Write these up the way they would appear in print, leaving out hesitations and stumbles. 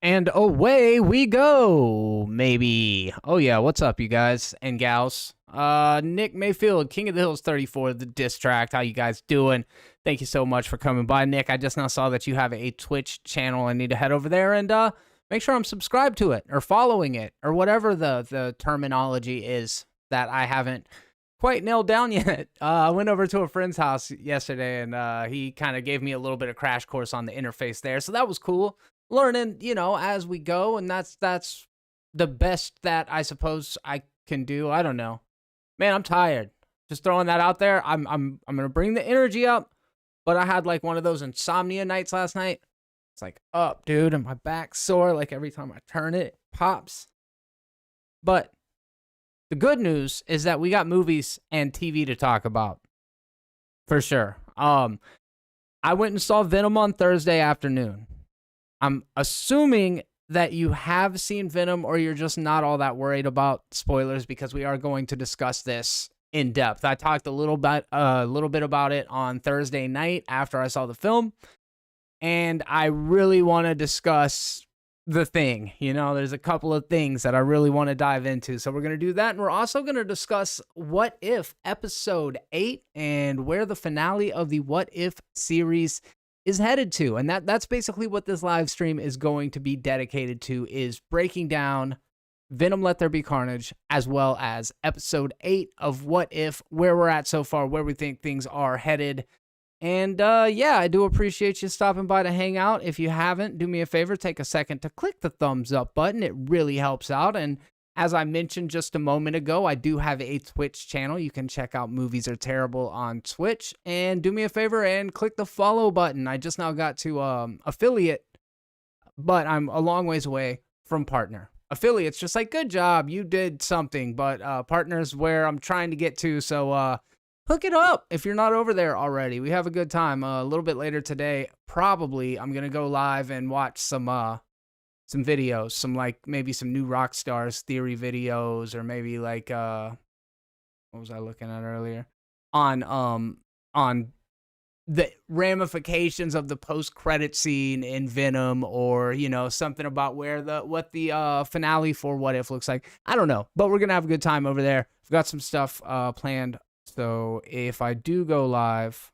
And away we go, maybe. Oh yeah, what's up, you guys and gals? Nick Mayfield, King of the Hills 34, the diss track. How you guys doing? Thank you so much for coming by, Nick. I just now saw that you have a Twitch channel. I need to head over there and make sure I'm subscribed to it or following it or whatever the terminology is that I haven't quite nailed down yet. I went over to a friend's house yesterday and he kind of gave me a little bit of crash course on the interface there, so that was cool. Learning, as we go, and that's the best that I suppose I can do. I don't know, man. I'm tired. Just throwing that out there. I'm gonna bring the energy up, but I had like one of those insomnia nights last night. It's like up, dude, and my back's sore. Like every time I turn it, it pops. But the good news is that we got movies and TV to talk about for sure. I went and saw Venom on Thursday afternoon. I'm assuming that you have seen Venom or you're just not all that worried about spoilers because we are going to discuss this in depth. I talked a little bit about it on Thursday night after I saw the film, and I really want to discuss the thing. There's a couple of things that I really want to dive into. So we're going to do that, and we're also going to discuss What If Episode 8 and where the finale of the What If series is headed to. And that's basically what this live stream is going to be dedicated to, is breaking down Venom Let There Be Carnage, as well as episode 8 of What If, where we're at so far, where we think things are headed. And yeah, I do appreciate you stopping by to hang out. If you haven't, do me a favor, take a second to click the thumbs up button. It really helps out. And as I mentioned just a moment ago, I do have a Twitch channel. You can check out Movies Are Terrible on Twitch. And do me a favor and click the follow button. I just now got to affiliate, but I'm a long ways away from partner. Affiliate's just like, good job, you did something. But partner's where I'm trying to get to. So hook it up if you're not over there already. We have a good time. A little bit later today, probably, I'm going to go live and watch some videos, maybe some new Rockstars theory videos, or maybe like what was I looking at earlier on the ramifications of the post-credit scene in Venom, or something about what the finale for What If looks like. I don't know, but we're gonna have a good time over there. We've got some stuff planned, so if I do go live,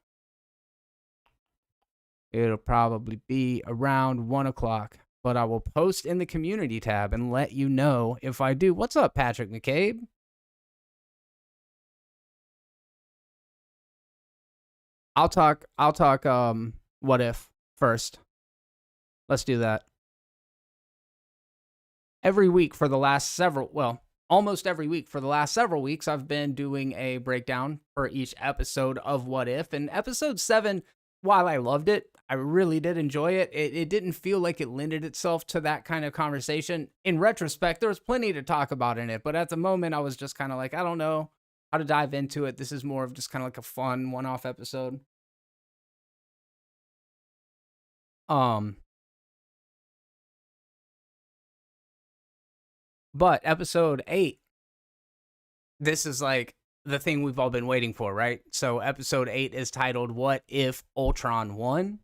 it'll probably be around 1 o'clock. But I will post in the community tab and let you know if I do. What's up, Patrick McCabe? I'll talk What If first. Let's do that. Every week for the last almost every week for the last several weeks, I've been doing a breakdown for each episode of What If. And episode 7, while I loved it, I really did enjoy it. It didn't feel like it lended itself to that kind of conversation. In retrospect, there was plenty to talk about in it, but at the moment, I was just kind of like, I don't know how to dive into it. This is more of just kind of like a fun one-off episode. But episode 8, this is like the thing we've all been waiting for, right? So episode 8 is titled What If Ultron Won?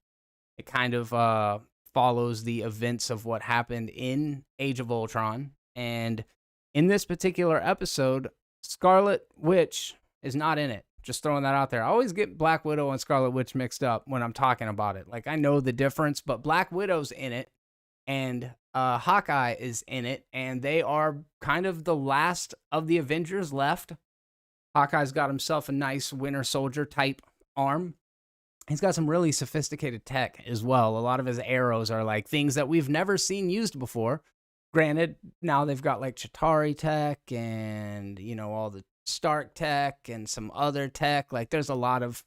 It kind of follows the events of what happened in Age of Ultron. And in this particular episode, Scarlet Witch is not in it. Just throwing that out there. I always get Black Widow and Scarlet Witch mixed up when I'm talking about it. Like, I know the difference, but Black Widow's in it, and Hawkeye is in it, and they are kind of the last of the Avengers left. Hawkeye's got himself a nice Winter Soldier type arm. He's got some really sophisticated tech as well. A lot of his arrows are like things that we've never seen used before. Granted, now they've got like Chitauri tech and, all the Stark tech and some other tech. Like, there's a lot of,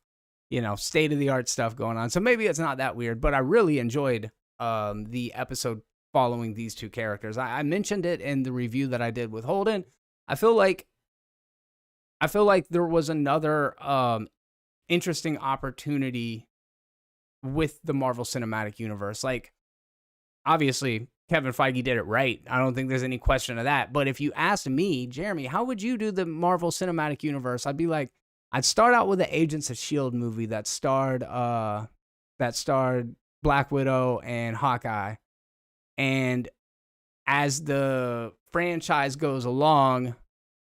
state-of-the-art stuff going on. So maybe it's not that weird, but I really enjoyed the episode following these two characters. I mentioned it in the review that I did with Holden. I feel like there was another interesting opportunity with the Marvel Cinematic Universe. Like, obviously, Kevin Feige did it right. I don't think there's any question of that. But if you asked me, Jeremy, how would you do the Marvel Cinematic Universe? I'd be like, I'd start out with the Agents of S.H.I.E.L.D. movie that starred Black Widow and Hawkeye. And as the franchise goes along,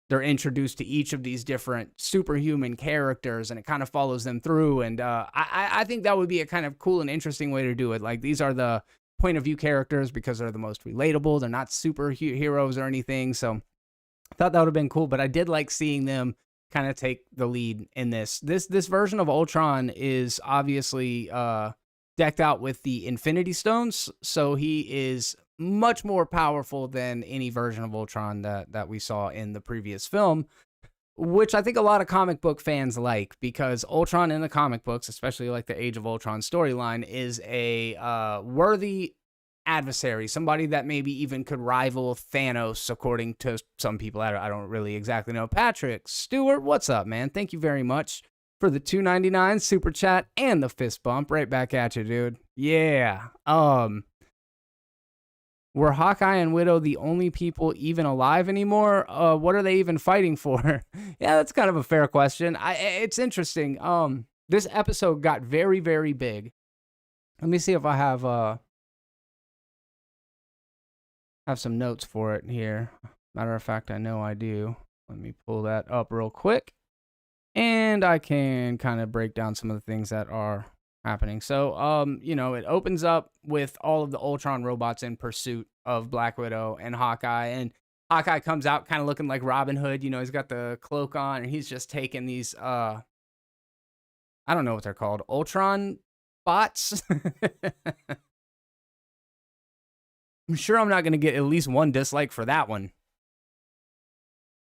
they're introduced to each of these different superhuman characters, and it kind of follows them through. And I think that would be a kind of cool and interesting way to do it. Like, these are the point of view characters because they're the most relatable. They're not superheroes or anything. So I thought that would have been cool, but I did like seeing them kind of take the lead in this. This version of Ultron is obviously decked out with the Infinity Stones, so he is much more powerful than any version of Ultron that we saw in the previous film, which I think a lot of comic book fans like, because Ultron in the comic books, especially like the Age of Ultron storyline, is a worthy adversary, somebody that maybe even could rival Thanos, according to some people. I don't really exactly know. Patrick Stewart, what's up, man? Thank you very much for the $2.99 super chat and the fist bump. Right back at you, dude. Yeah. Were Hawkeye and Widow the only people even alive anymore? What are they even fighting for? Yeah, that's kind of a fair question. It's interesting. This episode got very, very big. Let me see if I have some notes for it here. Matter of fact, I know I do. Let me pull that up real quick, and I can kind of break down some of the things that are happening. So, it opens up with all of the Ultron robots in pursuit of Black Widow and Hawkeye, and Hawkeye comes out kind of looking like Robin Hood. He's got the cloak on, and he's just taking these, I don't know what they're called, Ultron bots. I'm sure I'm not going to get at least one dislike for that one.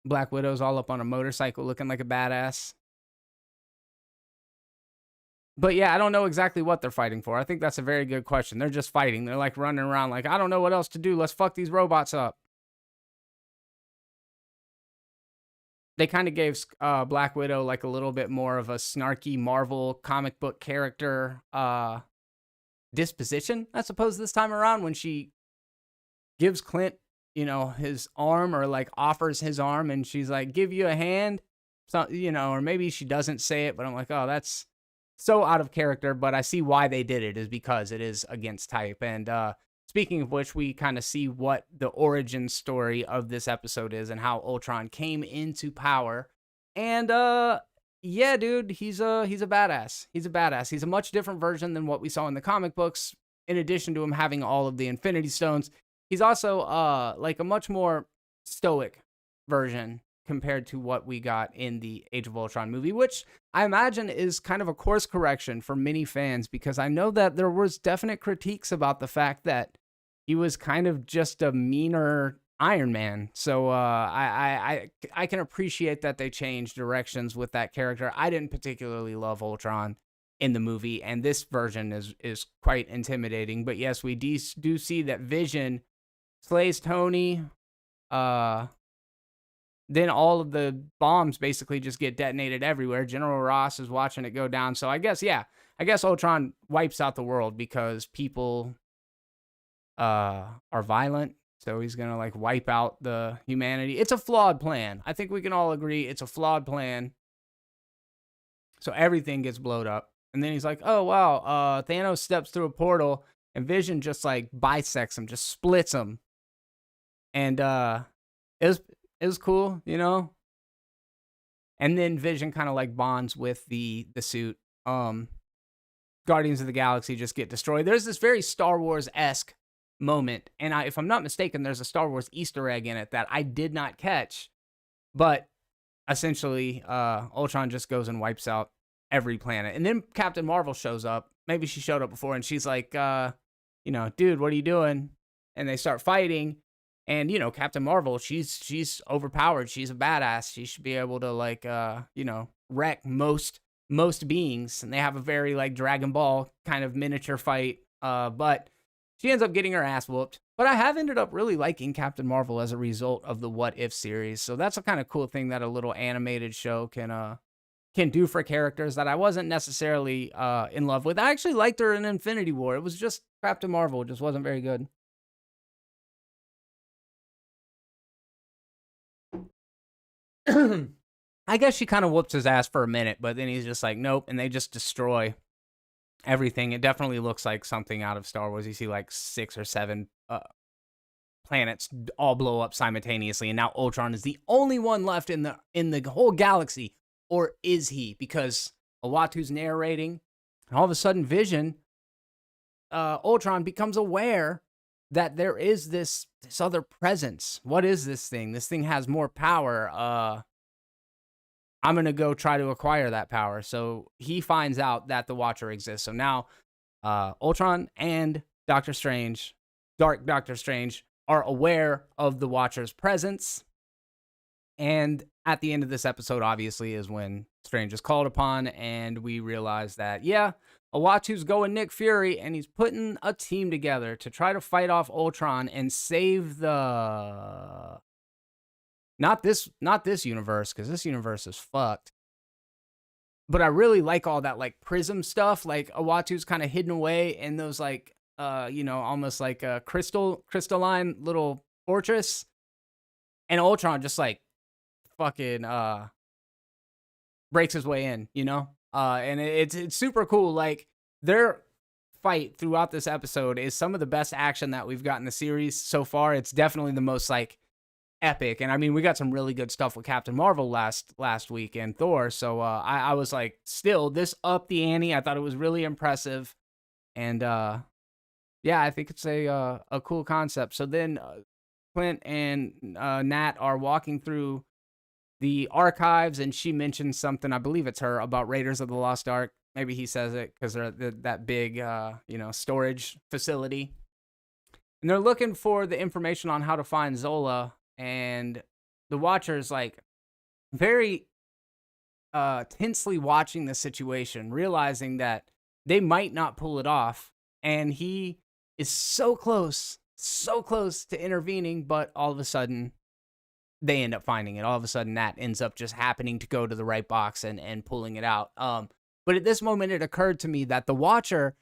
Black Widow's all up on a motorcycle looking like a badass. But yeah, I don't know exactly what they're fighting for. I think that's a very good question. They're just fighting. They're like running around like, I don't know what else to do. Let's fuck these robots up. They kind of gave Black Widow like a little bit more of a snarky Marvel comic book character disposition, I suppose, this time around, when she gives Clint, his arm, or like offers his arm, and she's like, give you a hand. So, or maybe she doesn't say it, but I'm like, oh, that's so out of character. But I see why they did it, is because it is against type. And speaking of which, we kind of see what the origin story of this episode is and how Ultron came into power. And yeah, dude, he's a badass. He's a badass. He's a much different version than what we saw in the comic books. In addition to him having all of the Infinity Stones, he's also like a much more stoic version compared to what we got in the Age of Ultron movie, which I imagine is kind of a course correction for many fans, because I know that there was definite critiques about the fact that he was kind of just a meaner Iron Man. So I can appreciate that they changed directions with that character. I didn't particularly love Ultron in the movie, and this version is quite intimidating. But yes, we do see that Vision slays Tony. Then all of the bombs basically just get detonated everywhere. General Ross is watching it go down. So I guess Ultron wipes out the world because people are violent. So he's going to like wipe out the humanity. It's a flawed plan. I think we can all agree it's a flawed plan. So everything gets blown up. And then he's like, oh, wow, Thanos steps through a portal, and Vision just like bisects him, just splits him. And it was cool, And then Vision kind of like bonds with the suit. Guardians of the Galaxy just get destroyed. There's this very Star Wars-esque moment, and if I'm not mistaken, there's a Star Wars Easter egg in it that I did not catch. But essentially, Ultron just goes and wipes out every planet. And then Captain Marvel shows up. Maybe she showed up before, and she's like, dude, what are you doing? And they start fighting. And, Captain Marvel, she's overpowered. She's a badass. She should be able to, like, wreck most beings. And they have a very, like, Dragon Ball kind of miniature fight. But she ends up getting her ass whooped. But I have ended up really liking Captain Marvel as a result of the What If series. So that's a kind of cool thing that a little animated show can do for characters that I wasn't necessarily in love with. I actually liked her in Infinity War. It was just Captain Marvel. It just wasn't very good. I guess she kind of whoops his ass for a minute, but then he's just like, nope, and they just destroy everything. It definitely looks like something out of Star Wars. You see like 6 or 7 planets all blow up simultaneously, and now Ultron is the only one left in the whole galaxy. Or is he? Because Uatu's narrating, and all of a sudden Vision, Ultron becomes aware that there is this other presence. What is this thing? This thing has more power. I'm going to go try to acquire that power. So he finds out that the Watcher exists. So now Ultron and Doctor Strange, Dark Doctor Strange, are aware of the Watcher's presence. And at the end of this episode, obviously, is when Strange is called upon, and we realize that, yeah, Uatu's going Nick Fury, and he's putting a team together to try to fight off Ultron and save the... Not this universe, because this universe is fucked. But I really like all that, like, prism stuff. Like, Uatu's kind of hidden away in those, like, almost like a crystalline little fortress. And Ultron just, like, fucking breaks his way in, and it's super cool. Like, their fight throughout this episode is some of the best action that we've got in the series so far. It's definitely the most, like, epic. And I mean, we got some really good stuff with Captain Marvel last week and Thor. So I was like, still, this upped the ante. I thought it was really impressive. And yeah, I think it's a cool concept. So then Clint and Nat are walking through the archives, and she mentions something, I believe it's her, about Raiders of the Lost Ark. Maybe he says it because they're that big, storage facility. And they're looking for the information on how to find Zola. And the Watcher's, like, very tensely watching the situation, realizing that they might not pull it off. And he is so close to intervening, but all of a sudden, they end up finding it. All of a sudden, Nat ends up just happening to go to the right box and pulling it out. But at this moment, it occurred to me that the Watcher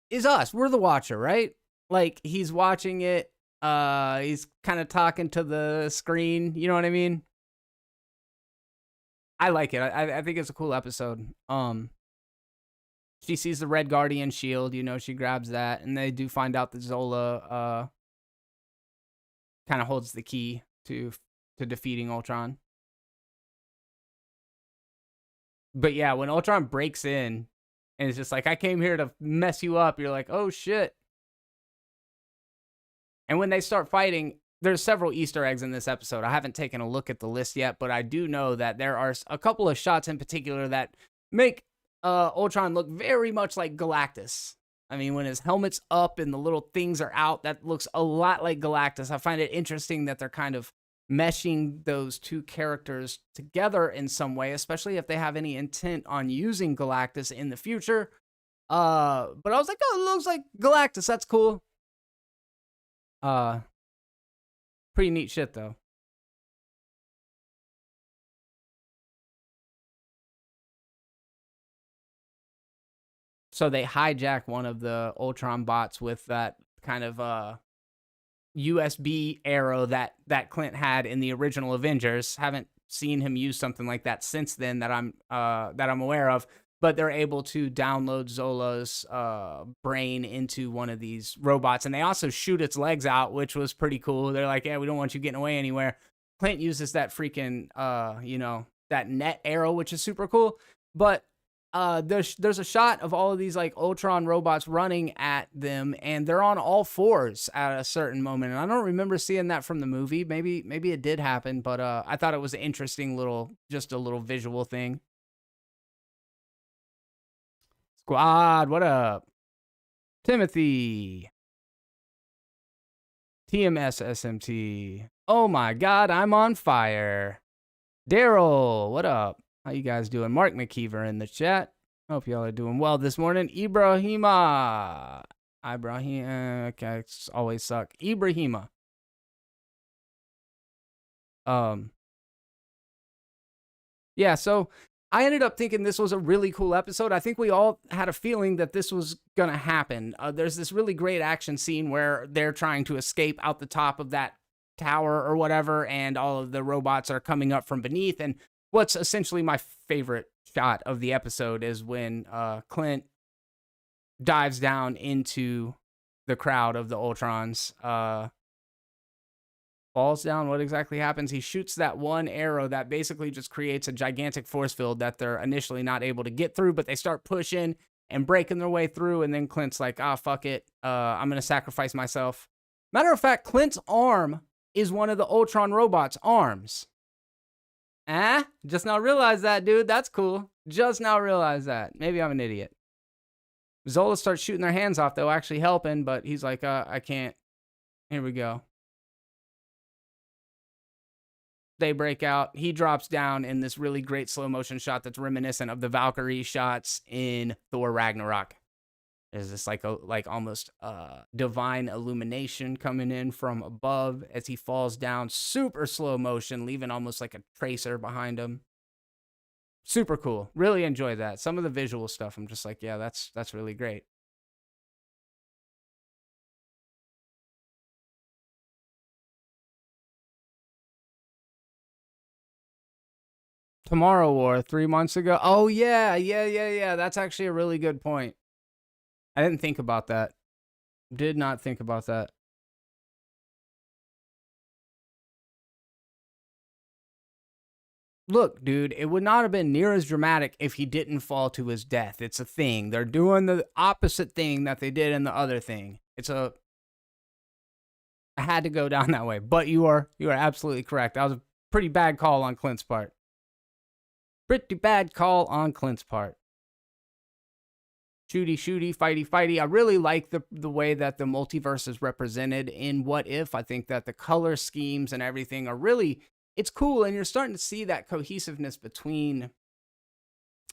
is us. We're the Watcher, right? Like, he's watching it. He's kind of talking to the screen. You know what I mean? I like it. I think it's a cool episode. She sees the Red Guardian shield. She grabs that, and they do find out that Zola kind of holds the key to defeating Ultron. But yeah, when Ultron breaks in and it's just like, I came here to mess you up, you're like, oh shit. And when they start fighting, there's several Easter eggs in this episode. I haven't taken a look at the list yet, but I do know that there are a couple of shots in particular that make Ultron look very much like Galactus. I mean, when his helmet's up and the little things are out, that looks a lot like Galactus. I find it interesting that they're kind of meshing those two characters together in some way, especially if they have any intent on using Galactus in the future. But I was like, oh, it looks like Galactus. That's cool. Pretty neat shit, though. So they hijack one of the Ultron bots with that kind of USB arrow that Clint had in the original Avengers. Haven't seen him use something like that since then that I'm aware of. But they're able to download Zola's brain into one of these robots, and they also shoot its legs out, which was pretty cool. They're like, "Yeah, we don't want you getting away anywhere." Clint uses that freaking that net arrow, which is super cool. But there's a shot of all of these like Ultron robots running at them, and they're on all fours at a certain moment. And I don't remember seeing that from the movie. Maybe it did happen, but I thought it was an interesting little visual thing. Squad, what up? Timothy. TMS SMT. Oh my God, I'm on fire. Daryl, what up? How you guys doing? Mark McKeever in the chat. Hope y'all are doing well this morning. Ibrahima. Okay, it's always suck. Ibrahima. Yeah, so I ended up thinking this was a really cool episode. I think we all had a feeling that this was going to happen. There's this really great action scene where they're trying to escape out the top of that tower or whatever, and all of the robots are coming up from beneath. And what's essentially my favorite shot of the episode is when Clint dives down into the crowd of the Ultrons. Falls down. What exactly happens? He shoots that one arrow that basically just creates a gigantic force field that they're initially not able to get through, but they start pushing and breaking their way through, and then Clint's like, fuck it. I'm going to sacrifice myself. Matter of fact, Clint's arm is one of the Ultron robot's arms. Just now realized that, dude. That's cool. Just now realized that. Maybe I'm an idiot. Zola starts shooting their hands off, though, actually helping, but he's like, I can't. Here we go. They break out. He drops down in this really great slow motion shot that's reminiscent of the Valkyrie shots in Thor Ragnarok. There's this like almost divine illumination coming in from above as he falls down. Super slow motion, leaving almost like a tracer behind him. Super cool. Really enjoy that. Some of the visual stuff, I'm just like, yeah, that's really great. Tomorrow War 3 months ago. Oh, yeah. That's actually a really good point. I didn't think about that. Did not think about that. Look, dude, it would not have been near as dramatic if he didn't fall to his death. It's a thing. They're doing the opposite thing that they did in the other thing. I had to go down that way. But you are absolutely correct. That was a pretty bad call on Clint's part. Pretty bad call on Clint's part. Shooty, fighty. I really like the way that the multiverse is represented in What If. I think that the color schemes and everything are really, it's cool. And you're starting to see that cohesiveness between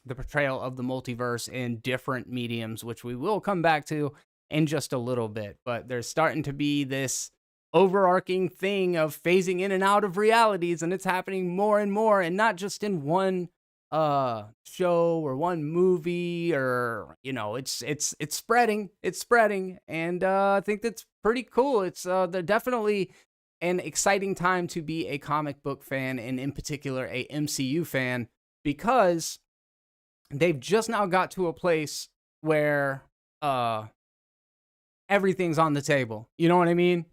the portrayal of the multiverse in different mediums, which we will come back to in just a little bit. But there's starting to be this overarching thing of phasing in and out of realities, and it's happening more and more, and not just in one show or one movie, or it's spreading, and I think that's pretty cool. It's they're definitely an exciting time to be a comic book fan, and in particular a MCU fan, because they've just now got to a place where everything's on the table. You know what I mean?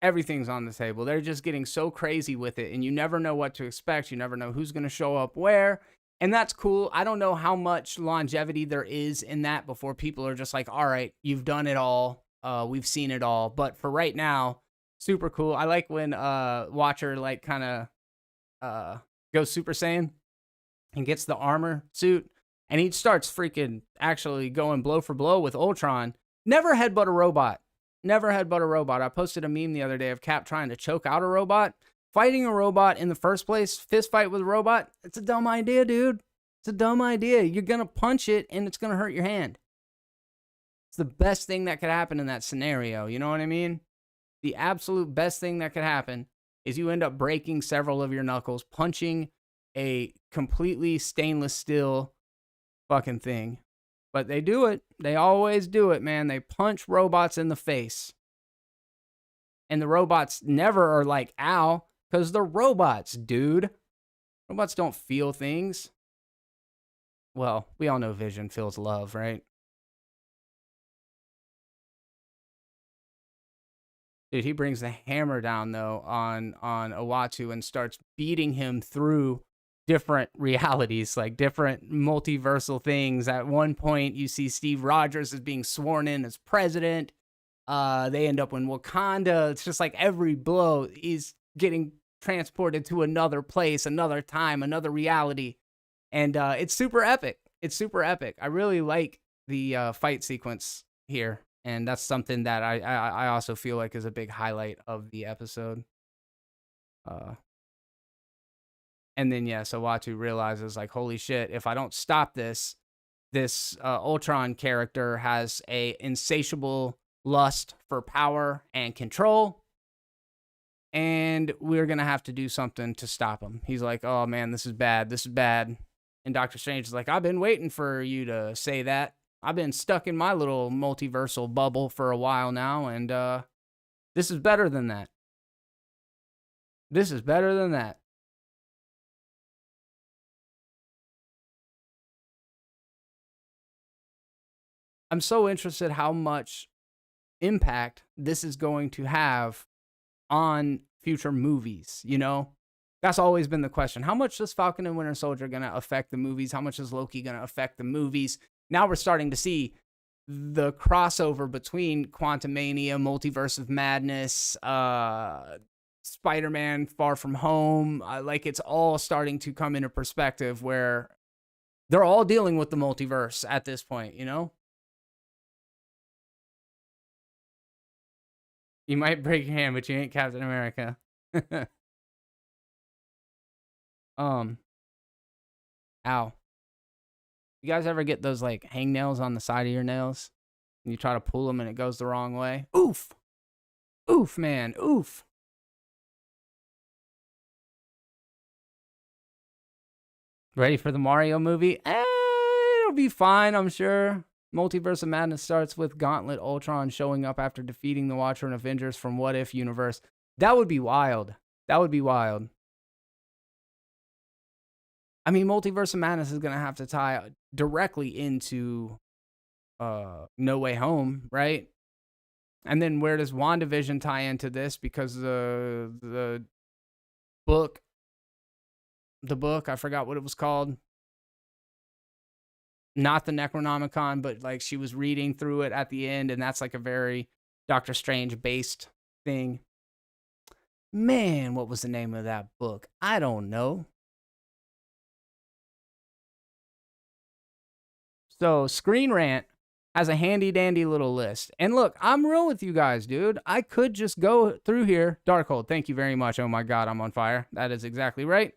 Everything's on the table. They're just getting so crazy with it, and you never know what to expect. You never know who's going to show up where, and that's cool. I don't know how much longevity there is in that before people are just like, all right, you've done it all. We've seen it all. But for right now, super cool. I like when Watcher like kind of goes Super Saiyan and gets the armor suit, and he starts freaking actually going blow for blow with Ultron. Never headbutt a robot. Never headbutt a robot. I posted a meme the other day of Cap trying to choke out a robot. Fighting a robot in the first place, fist fight with a robot, it's a dumb idea, dude. It's a dumb idea. You're going to punch it, and it's going to hurt your hand. It's the best thing that could happen in that scenario. You know what I mean? The absolute best thing that could happen is you end up breaking several of your knuckles, punching a completely stainless steel fucking thing. But they do it. They always do it, man. They punch robots in the face. And the robots never are like, ow, because they're robots, dude. Robots don't feel things. Well, we all know Vision feels love, right? Dude, he brings the hammer down, though, on Uatu and starts beating him through different realities, like different multiversal things. At one point, you see Steve Rogers is being sworn in as president. They end up in Wakanda. It's just like every blow is getting transported to another place, another time, another reality. And it's super epic. It's super epic. I really like the fight sequence here. And that's something that I also feel like is a big highlight of the episode. And then, yeah, so Uatu realizes, like, holy shit, if I don't stop this Ultron character has a insatiable lust for power and control, and we're going to have to do something to stop him. He's like, oh, man, this is bad. And Doctor Strange is like, I've been waiting for you to say that. I've been stuck in my little multiversal bubble for a while now, and this is better than that. This is better than that. I'm so interested how much impact this is going to have on future movies, you know? That's always been the question. How much is Falcon and Winter Soldier going to affect the movies? How much is Loki going to affect the movies? Now we're starting to see the crossover between Quantumania, Multiverse of Madness, Spider-Man Far From Home. Like, it's all starting to come into perspective where they're all dealing with the multiverse at this point, you know? You might break your hand, but you ain't Captain America. Ow. You guys ever get those, like, hangnails on the side of your nails? And you try to pull them and it goes the wrong way? Oof! Oof, man. Oof. Ready for the Mario movie? It'll be fine, I'm sure. Multiverse of Madness starts with Gauntlet Ultron showing up after defeating the Watcher and Avengers from What If universe. That would be wild. That would be wild. I mean, Multiverse of Madness is going to have to tie directly into No Way Home, right? And then where does WandaVision tie into this? Because the book, I forgot what it was called. Not the Necronomicon, but like she was reading through it at the end, and that's like a very Doctor Strange based thing. Man, what was the name of that book? I don't know. So Screen Rant has a handy dandy little list. And look, I'm real with you guys, dude. I could just go through here. Darkhold, thank you very much. Oh my God, I'm on fire. That is exactly right.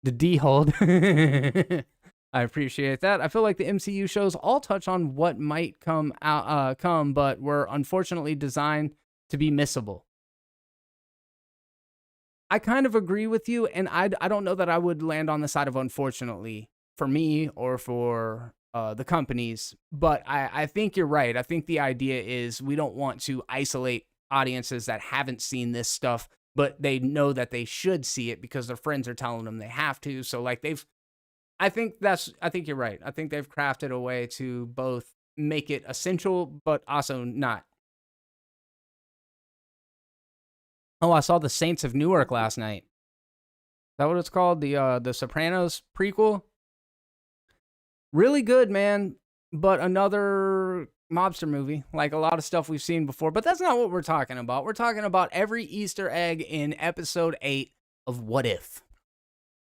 The D-hold. I appreciate that. I feel like the MCU shows all touch on what might come, but were unfortunately designed to be missable. I kind of agree with you, and I don't know that I would land on the side of unfortunately for me or for the companies, but I think you're right. I think the idea is we don't want to isolate audiences that haven't seen this stuff, but they know that they should see it because their friends are telling them they have to. So like I think you're right. I think they've crafted a way to both make it essential, but also not. Oh, I saw The Saints of Newark last night. Is that what it's called? The Sopranos prequel? Really good, man. But another mobster movie, like a lot of stuff we've seen before. But that's not what we're talking about. We're talking about every Easter egg in episode 8 of What If.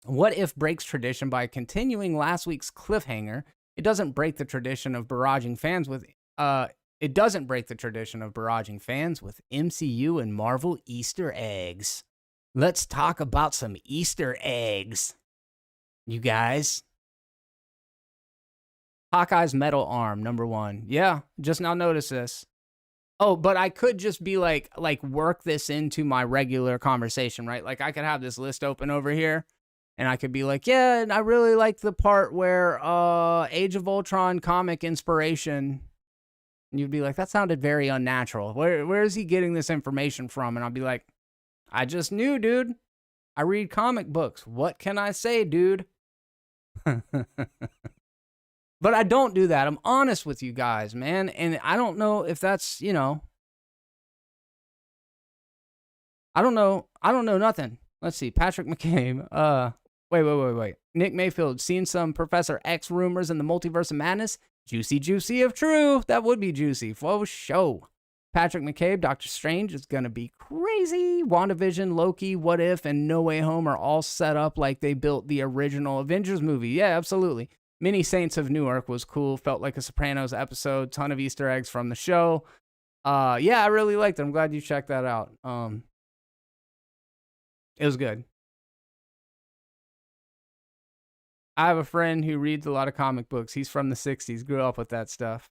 What If breaks tradition by continuing last week's cliffhanger. It doesn't break the tradition of barraging fans with MCU and Marvel Easter eggs. Let's talk about some Easter eggs, you guys. Hawkeye's metal arm, number 1. Yeah, just now notice this. Oh, but I could just be like work this into my regular conversation, right? Like I could have this list open over here. And I could be like, yeah, and I really like the part where Age of Ultron comic inspiration. And you'd be like, that sounded very unnatural. Where is he getting this information from? And I'll be like, I just knew, dude. I read comic books. What can I say, dude? But I don't do that. I'm honest with you guys, man. And I don't know if that's, you know. I don't know nothing. Let's see. Patrick McCabe. Wait. Nick Mayfield, seen some Professor X rumors in the Multiverse of Madness? Juicy if true. That would be juicy. For show. Patrick McCabe, Doctor Strange is going to be crazy. WandaVision, Loki, What If, and No Way Home are all set up like they built the original Avengers movie. Yeah, absolutely. Mini Saints of Newark was cool. Felt like a Sopranos episode. Ton of Easter eggs from the show. Yeah, I really liked it. I'm glad you checked that out. It was good. I have a friend who reads a lot of comic books. He's from the 60s, grew up with that stuff.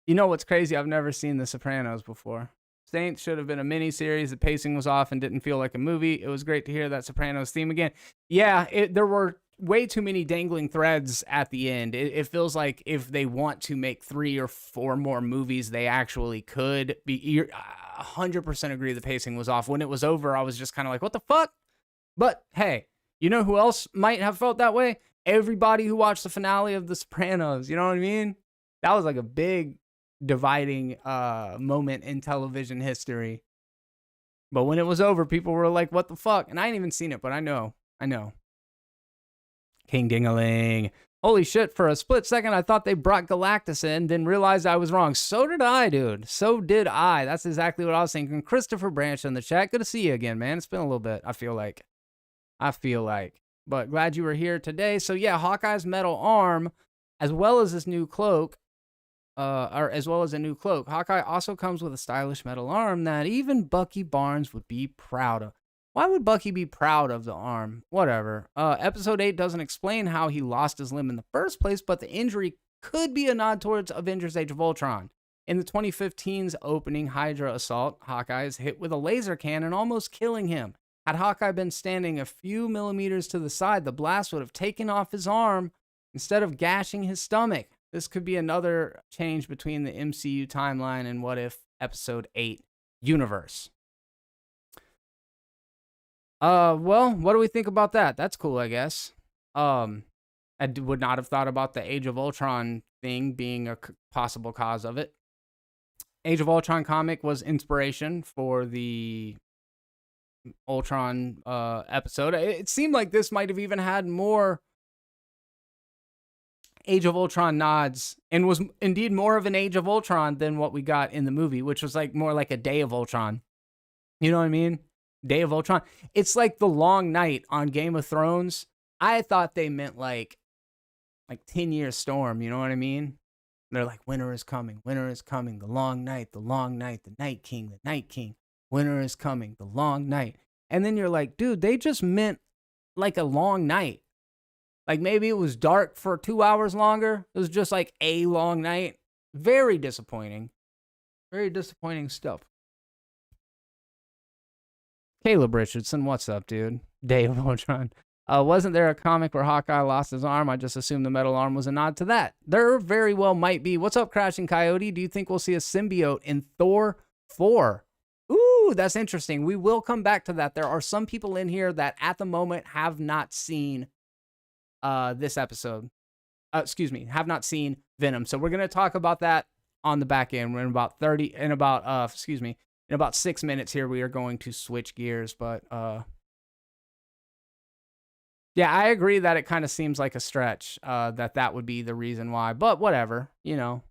You know what's crazy? I've never seen The Sopranos before. Saints should have been a mini-series. The pacing was off and didn't feel like a movie. It was great to hear that Sopranos theme again. Yeah, there were way too many dangling threads at the end. It feels like if they want to make 3 or 4 more movies, they actually could. You're 100% agree the pacing was off. When it was over, I was just kind of like, what the fuck? But hey, you know who else might have felt that way? everybody who watched the finale of The Sopranos. You know what I mean? That was like a big dividing moment in television history. But when it was over, people were like, what the fuck? And I ain't even seen it, but I know. King Dingaling. Holy shit, for a split second, I thought they brought Galactus in, then realized I was wrong. So did I, dude. So did I. That's exactly what I was thinking. Christopher Branch in the chat. Good to see you again, man. It's been a little bit, I feel like. But glad you were here today. So yeah, Hawkeye's metal arm, as well as this new cloak, as well as a new cloak. Hawkeye also comes with a stylish metal arm that even Bucky Barnes would be proud of. Why would Bucky be proud of the arm? Whatever. Episode 8 doesn't explain how he lost his limb in the first place, but the injury could be a nod towards Avengers Age of Ultron. In the 2015's opening Hydra assault, Hawkeye is hit with a laser cannon, almost killing him. Had Hawkeye been standing a few millimeters to the side, the blast would have taken off his arm instead of gashing his stomach. This could be another change between the MCU timeline and What If Episode 8 universe. Well, what do we think about that? That's cool, I guess. I would not have thought about the Age of Ultron thing being a possible cause of it. Age of Ultron comic was inspiration for the Ultron episode. It seemed like this might have even had more Age of Ultron nods and was indeed more of an Age of Ultron than what we got in the movie, which was like more like a Day of Ultron. You know what I mean? Day of Ultron. It's like the long night on Game of Thrones. I thought they meant like 10-year storm, you know what I mean? They're like, winter is coming, the long night, the night king, winter is coming, the long night. And then you're like, dude, they just meant like a long night. Like maybe it was dark for 2 hours longer. It was just like a long night. Very disappointing. Very disappointing stuff. Caleb Richardson, what's up, dude? Day of Ultron. Wasn't there a comic where Hawkeye lost his arm? I just assumed the metal arm was a nod to that. There very well might be. What's up, Crashing Coyote? Do you think we'll see a symbiote in Thor 4? Ooh, that's interesting. We will come back to that. There are some people in here that at the moment have not seen this episode. Have not seen Venom. So we're going to talk about that on the back end. We're in about 6 minutes here, we are going to switch gears, but yeah, I agree that it kind of seems like a stretch that would be the reason why, but whatever, you know,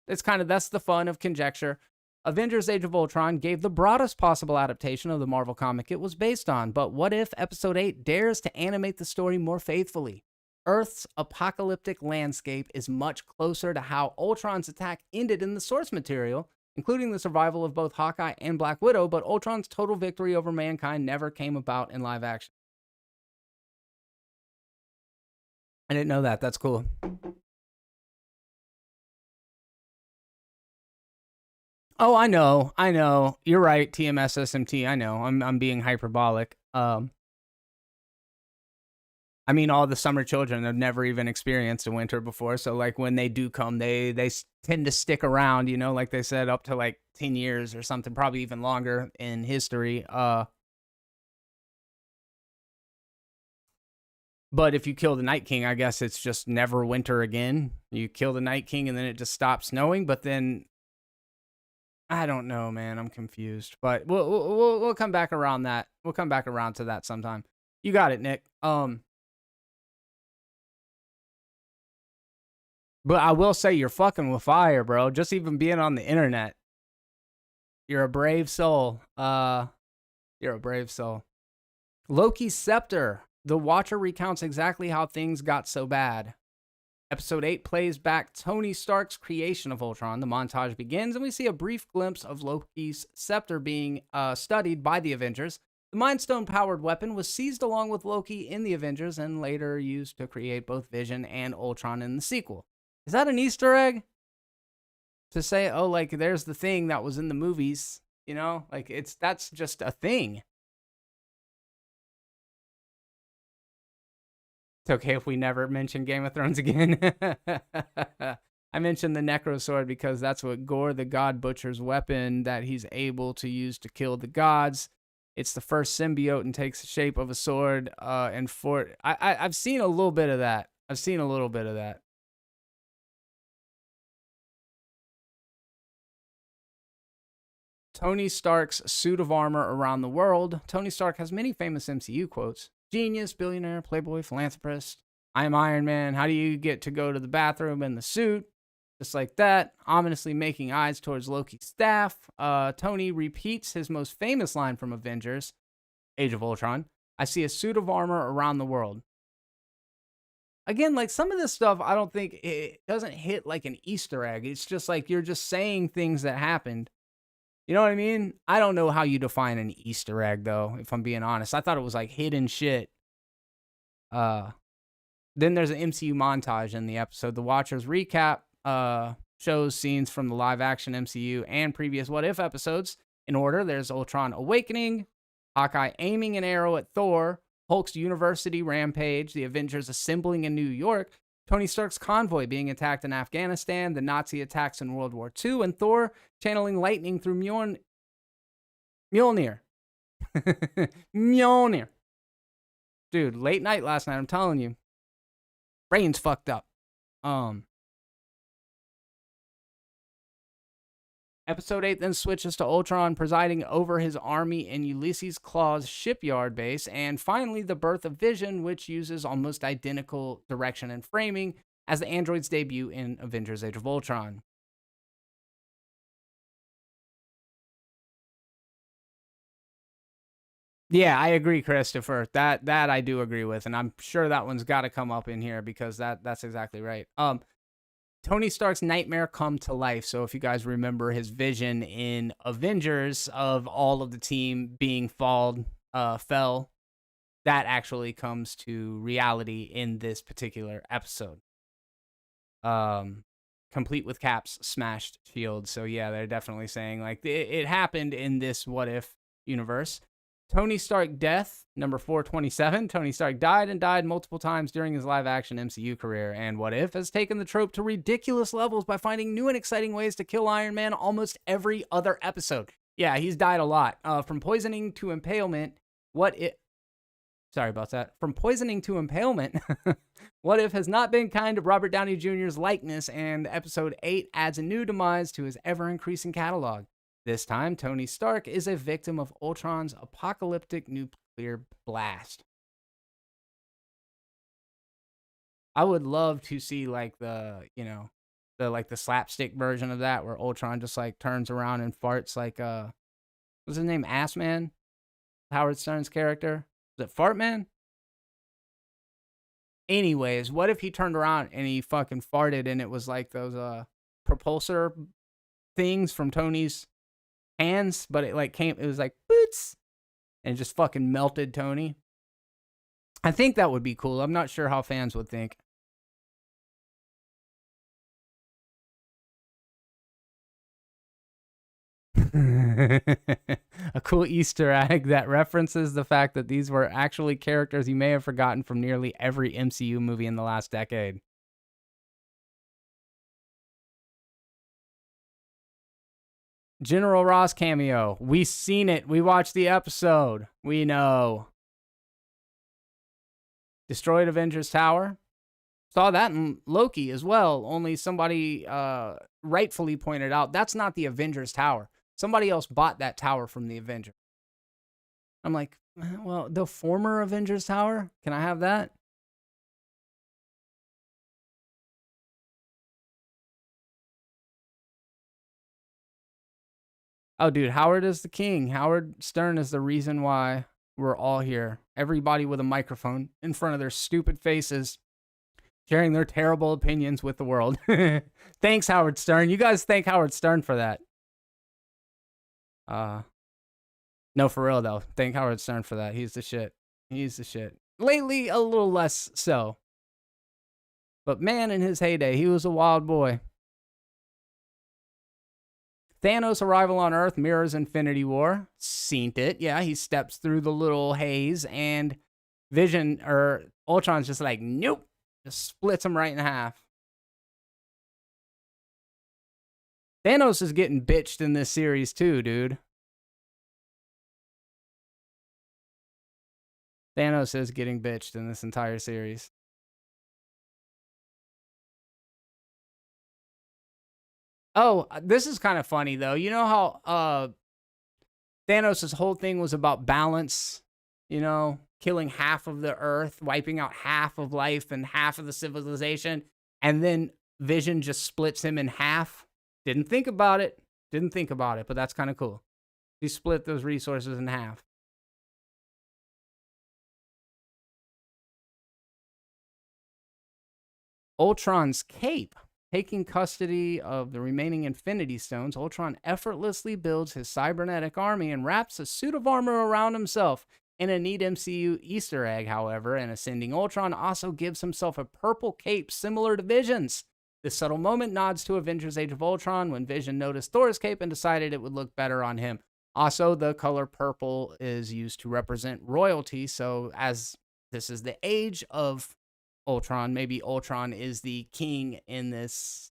that's the fun of conjecture. Avengers Age of Ultron gave the broadest possible adaptation of the Marvel comic it was based on, but what if Episode 8 dares to animate the story more faithfully? Earth's apocalyptic landscape is much closer to how Ultron's attack ended in the source material, including the survival of both Hawkeye and Black Widow, but Ultron's total victory over mankind never came about in live action. I didn't know that. That's cool. Oh, I know. You're right, TMS SMT. I know. I'm being hyperbolic. I mean, all the summer children have never even experienced a winter before, so like when they do come, they tend to stick around, you know, like they said, up to like 10 years or something, probably even longer in history. But if you kill the Night King, I guess it's just never winter again. You kill the Night King and then it just stops snowing, but then I don't know, man. I'm confused. But we'll come back around that. We'll come back around to that sometime. You got it, Nick. But I will say you're fucking with fire, bro. Just even being on the internet. You're a brave soul. You're a brave soul. Loki's Scepter. The Watcher recounts exactly how things got so bad. Episode 8 plays back Tony Stark's creation of Ultron. The montage begins, and we see a brief glimpse of Loki's scepter being studied by the Avengers. The Mind Stone-powered weapon was seized along with Loki in the Avengers and later used to create both Vision and Ultron in the sequel. Is that an Easter egg? To say, oh, like, there's the thing that was in the movies, you know? Like, that's just a thing. It's okay if we never mention Game of Thrones again. I mentioned the Necro Sword because that's what Gore the God Butcher's weapon that he's able to use to kill the gods. It's the first symbiote and takes the shape of a sword. And I've seen a little bit of that. I've seen a little bit of that. Tony Stark's suit of armor around the world. Tony Stark has many famous MCU quotes. Genius, billionaire, playboy, philanthropist. I am Iron Man. How do you get to go to the bathroom in the suit? Just like that, ominously making eyes towards Loki's staff. Tony repeats his most famous line from Avengers, Age of Ultron. I see a suit of armor around the world. Again, like some of this stuff, I don't think it doesn't hit like an Easter egg. It's just like you're just saying things that happened. You know what I mean? I don't know how you define an Easter egg, though, if I'm being honest. I thought it was like hidden shit. Then there's an MCU montage in the episode. The Watchers recap shows scenes from the live-action MCU and previous What If episodes. In order, there's Ultron awakening, Hawkeye aiming an arrow at Thor, Hulk's university rampage, the Avengers assembling in New York, Tony Stark's convoy being attacked in Afghanistan, the Nazi attacks in World War II, and Thor channeling lightning through Mjolnir. Mjolnir. Dude, late night last night, I'm telling you. Brain's fucked up. Episode 8 then switches to Ultron presiding over his army in Ulysses Klaue's shipyard base, and finally the birth of Vision, which uses almost identical direction and framing as the android's debut in Avengers Age of Ultron. Yeah, I agree, Christopher. That I do agree with, and I'm sure that one's got to come up in here because that's exactly right. Tony Stark's nightmare come to life. So if you guys remember his vision in Avengers of all of the team being fell, that actually comes to reality in this particular episode. Complete with Cap's smashed shield. So yeah, they're definitely saying like it happened in this What If universe. Tony Stark death, number 427. Tony Stark died and died multiple times during his live-action MCU career, and What If has taken the trope to ridiculous levels by finding new and exciting ways to kill Iron Man almost every other episode. Yeah, he's died a lot. From poisoning to impalement, Sorry about that. From poisoning to impalement, What If has not been kind to Robert Downey Jr.'s likeness, and Episode 8 adds a new demise to his ever-increasing catalog. This time, Tony Stark is a victim of Ultron's apocalyptic nuclear blast. I would love to see like the slapstick version of that where Ultron just like turns around and farts like what's his name? Ass Man? Howard Stern's character? Is it Fart Man? Anyways, what if he turned around and he fucking farted and it was like those propulsor things from Tony's hands, but it was like boots and just fucking melted Tony. I think that would be cool. I'm not sure how fans would think. A cool Easter egg that references the fact that these were actually characters you may have forgotten from nearly every MCU movie in the last decade. General Ross cameo. We seen it. We watched the episode. We know. Destroyed Avengers Tower. Saw that in Loki as well. Only somebody rightfully pointed out that's not the Avengers Tower. Somebody else bought that tower from the Avengers. I'm like, well, the former Avengers Tower? Can I have that? Oh, dude, Howard is the king. Howard Stern is the reason why we're all here. Everybody with a microphone in front of their stupid faces, sharing their terrible opinions with the world. Thanks, Howard Stern. You guys thank Howard Stern for that. No, for real, though. Thank Howard Stern for that. He's the shit. He's the shit. Lately, a little less so. But man, in his heyday, he was a wild boy. Thanos' arrival on Earth mirrors Infinity War. Seen it. Yeah, he steps through the little haze and Ultron's just like, nope. Just splits him right in half. Thanos is getting bitched in this series too, dude. Thanos is getting bitched in this entire series. Oh, this is kind of funny, though. You know how Thanos' whole thing was about balance, you know, killing half of the Earth, wiping out half of life and half of the civilization, and then Vision just splits him in half? Didn't think about it. But that's kind of cool. He split those resources in half. Ultron's cape. Taking custody of the remaining Infinity Stones, Ultron effortlessly builds his cybernetic army and wraps a suit of armor around himself. In a neat MCU Easter egg, however, an ascending Ultron also gives himself a purple cape similar to Vision's. This subtle moment nods to Avengers Age of Ultron when Vision noticed Thor's cape and decided it would look better on him. Also, the color purple is used to represent royalty, so as this is the age of Ultron, maybe Ultron is the king in this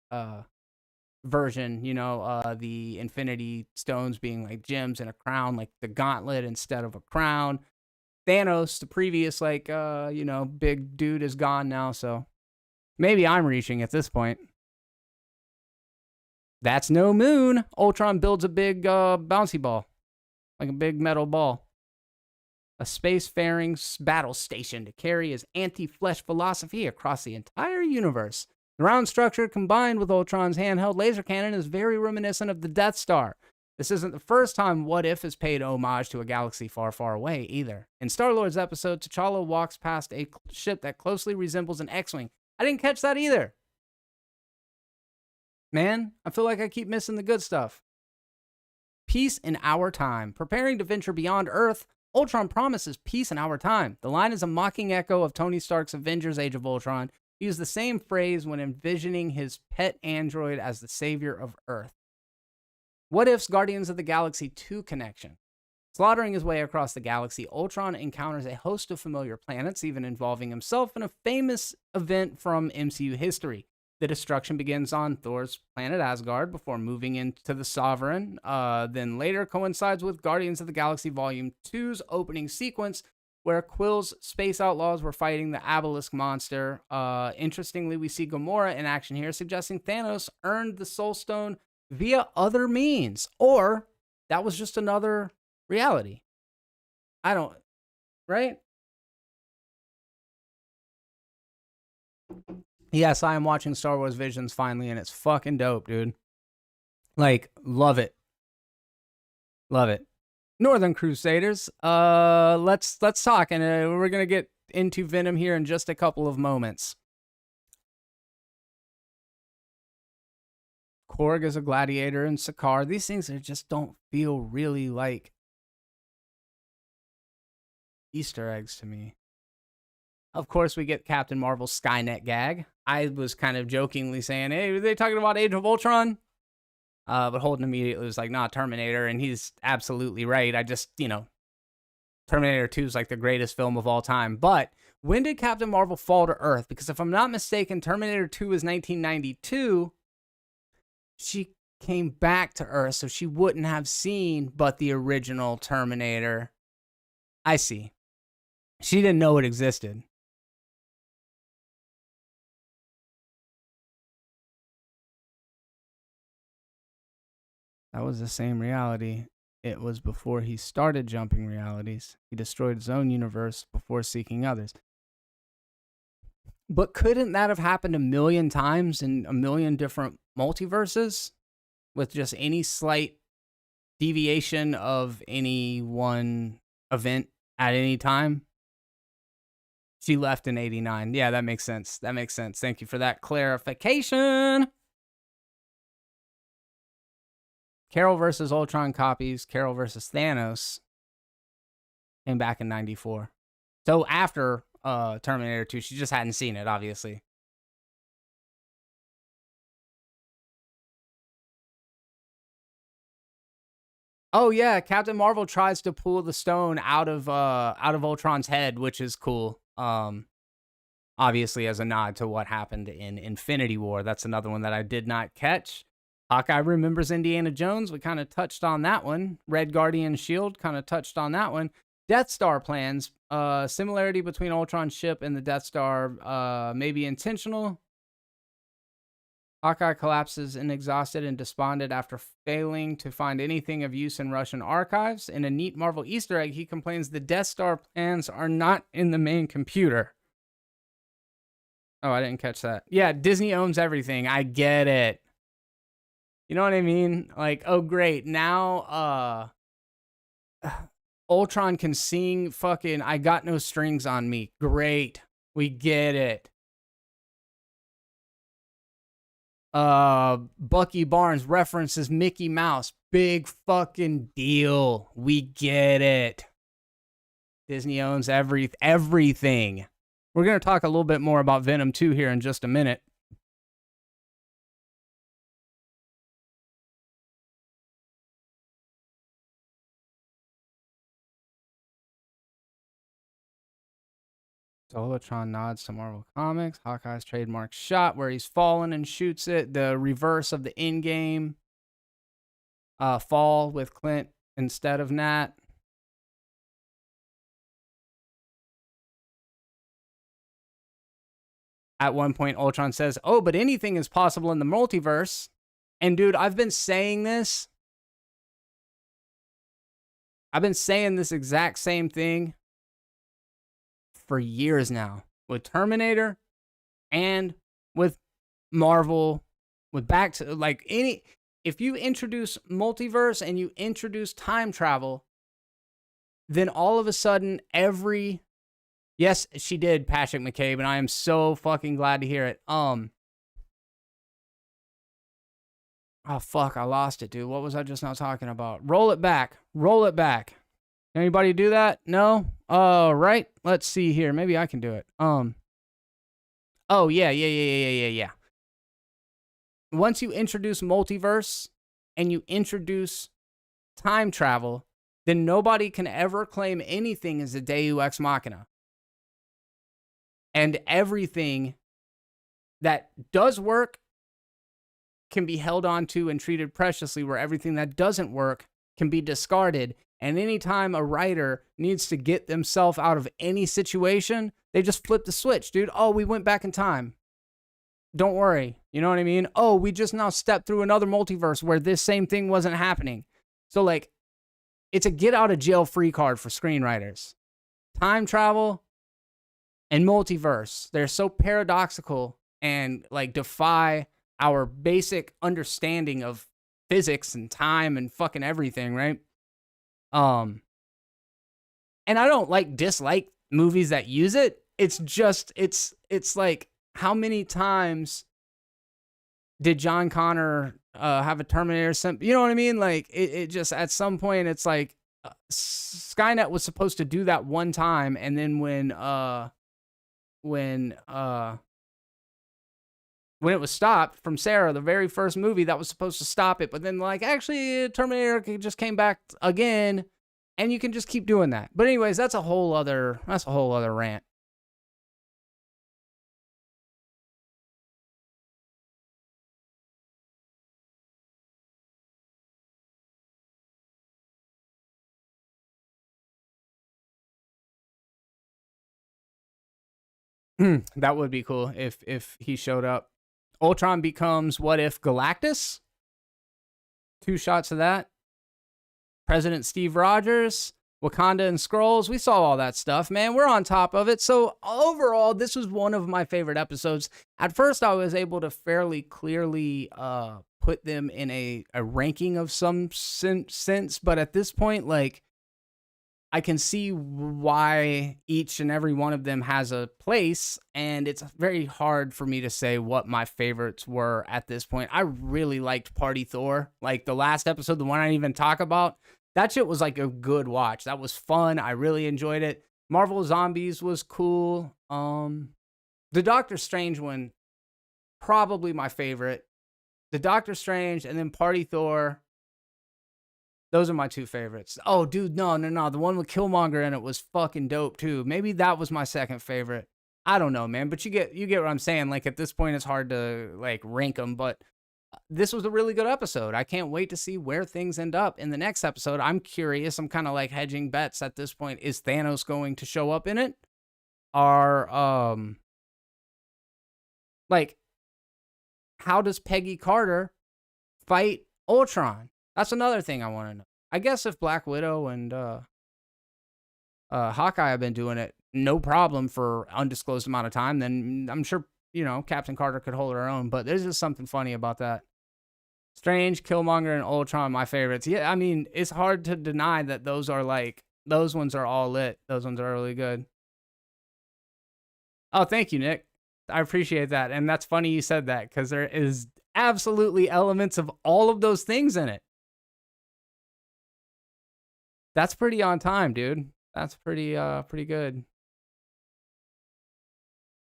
version, you know, the Infinity Stones being like gems and a crown, like the gauntlet instead of a crown. Thanos, the previous, like, you know, big dude is gone now, so maybe I'm reaching at this point. That's no moon. Ultron builds a big bouncy ball, like a big metal ball. A spacefaring battle station to carry his anti-flesh philosophy across the entire universe. The round structure, combined with Ultron's handheld laser cannon, is very reminiscent of the Death Star. This isn't the first time What If has paid homage to a galaxy far, far away, either. In Star-Lord's episode, T'Challa walks past a ship that closely resembles an X-Wing. I didn't catch that either. Man, I feel like I keep missing the good stuff. Peace in our time. Preparing to venture beyond Earth, Ultron promises peace in our time. The line is a mocking echo of Tony Stark's Avengers Age of Ultron. He used the same phrase when envisioning his pet android as the savior of Earth. What If's Guardians of the Galaxy 2 connection? Slaughtering his way across the galaxy, Ultron encounters a host of familiar planets, even involving himself in a famous event from MCU history. The destruction begins on Thor's planet Asgard before moving into the Sovereign, then later coincides with Guardians of the Galaxy Volume 2's opening sequence, where Quill's space outlaws were fighting the Obelisk monster. Interestingly, we see Gamora in action here, suggesting Thanos earned the Soul Stone via other means, or that was just another reality. Right? Yes, I am watching Star Wars Visions finally, and it's fucking dope, dude. Like, love it. Love it. Northern Crusaders, let's talk, and we're gonna get into Venom here in just a couple of moments. Korg is a gladiator, and Sakaar. These things just don't feel really like Easter eggs to me. Of course, we get Captain Marvel's Skynet gag. I was kind of jokingly saying, hey, are they talking about Age of Ultron? But Holden immediately was like, nah, Terminator, and he's absolutely right. I just, you know, Terminator 2 is like the greatest film of all time. But when did Captain Marvel fall to Earth? Because if I'm not mistaken, Terminator 2 is 1992. She came back to Earth, so she wouldn't have seen but the original Terminator. I see. She didn't know it existed. That was the same reality. It was before he started jumping realities. He destroyed his own universe before seeking others. But couldn't that have happened a million times in a million different multiverses with just any slight deviation of any one event at any time? She left in 89. Yeah, that makes sense. Thank you for that clarification. Carol versus Ultron copies, Carol versus Thanos, came back in 94. So after Terminator 2, she just hadn't seen it, obviously. Oh yeah, Captain Marvel tries to pull the stone out of Ultron's head, which is cool. Obviously as a nod to what happened in Infinity War. That's another one that I did not catch. Hawkeye remembers Indiana Jones. We kind of touched on that one. Red Guardian Shield kind of touched on that one. Death Star plans. Similarity between Ultron's ship and the Death Star may be intentional. Hawkeye collapses exhausted and despondent after failing to find anything of use in Russian archives. In a neat Marvel Easter egg, he complains the Death Star plans are not in the main computer. Oh, I didn't catch that. Yeah, Disney owns everything. I get it. You know what I mean? Like, oh, great. Now, Ultron can sing fucking I Got No Strings on Me. Great. We get it. Bucky Barnes references Mickey Mouse. Big fucking deal. We get it. Disney owns everything. We're going to talk a little bit more about Venom 2 here in just a minute. Ultron nods to Marvel Comics. Hawkeye's trademark shot where he's fallen and shoots it. The reverse of the in-game fall with Clint instead of Nat. At one point, Ultron says, oh, but anything is possible in the multiverse. And dude, I've been saying this. I've been saying this exact same thing for years now with Terminator and with Marvel, with back to like any, if you introduce multiverse and you introduce time travel, then all of a sudden yes, she did, Patrick McCabe, and I am so fucking glad to hear it. Oh fuck, I lost it, dude. What was I just now talking about? Roll it back. Anybody do that? No? Right. Let's see here. Maybe I can do it. Oh, yeah. Once you introduce multiverse and you introduce time travel, then nobody can ever claim anything as a Deus Ex Machina. And everything that does work can be held onto and treated preciously, where everything that doesn't work can be discarded. And anytime a writer needs to get themselves out of any situation, they just flip the switch, dude. Oh, we went back in time. Don't worry. You know what I mean? Oh, we just now stepped through another multiverse where this same thing wasn't happening. So, like, it's a get out of jail free card for screenwriters. Time travel and multiverse. They're so paradoxical and, like, defy our basic understanding of physics and time and fucking everything, right? And I don't dislike movies that use it. It's just, it's like, how many times did John Connor have a Terminator? You know what I mean? Like, it just, at some point, it's like, Skynet was supposed to do that one time, and then when it was stopped from Sarah, the very first movie that was supposed to stop it, but then like, actually Terminator just came back again, and you can just keep doing that. But anyways, that's a whole other rant. That would be cool if he showed up. Ultron becomes What If Galactus? 2 shots of that. President Steve Rogers, Wakanda and Skrulls. We saw all that stuff, man. We're on top of it. So overall, this was one of my favorite episodes. At first, I was able to fairly clearly put them in a ranking of some sense. But at this point, like, I can see why each and every one of them has a place, and it's very hard for me to say what my favorites were at this point. I really liked Party Thor. Like, the last episode, the one I didn't even talk about, that shit was like a good watch. That was fun. I really enjoyed it. Marvel Zombies was cool. The Doctor Strange one, probably my favorite. The Doctor Strange and then Party Thor. Those are my 2 favorites. Oh, dude, no. The one with Killmonger in it was fucking dope, too. Maybe that was my second favorite. I don't know, man. But you get what I'm saying. Like, at this point, it's hard to, like, rank them. But this was a really good episode. I can't wait to see where things end up in the next episode. I'm curious. I'm kind of like hedging bets at this point. Is Thanos going to show up in it? Like, how does Peggy Carter fight Ultron? That's another thing I want to know. I guess if Black Widow and Hawkeye have been doing it no problem for undisclosed amount of time, then I'm sure, Captain Carter could hold her own. But there's just something funny about that. Strange, Killmonger, and Ultron, my favorites. Yeah, I mean, it's hard to deny that those ones are all lit. Those ones are really good. Oh, thank you, Nick. I appreciate that. And that's funny you said that, because there is absolutely elements of all of those things in it. That's pretty on time, dude. That's pretty good.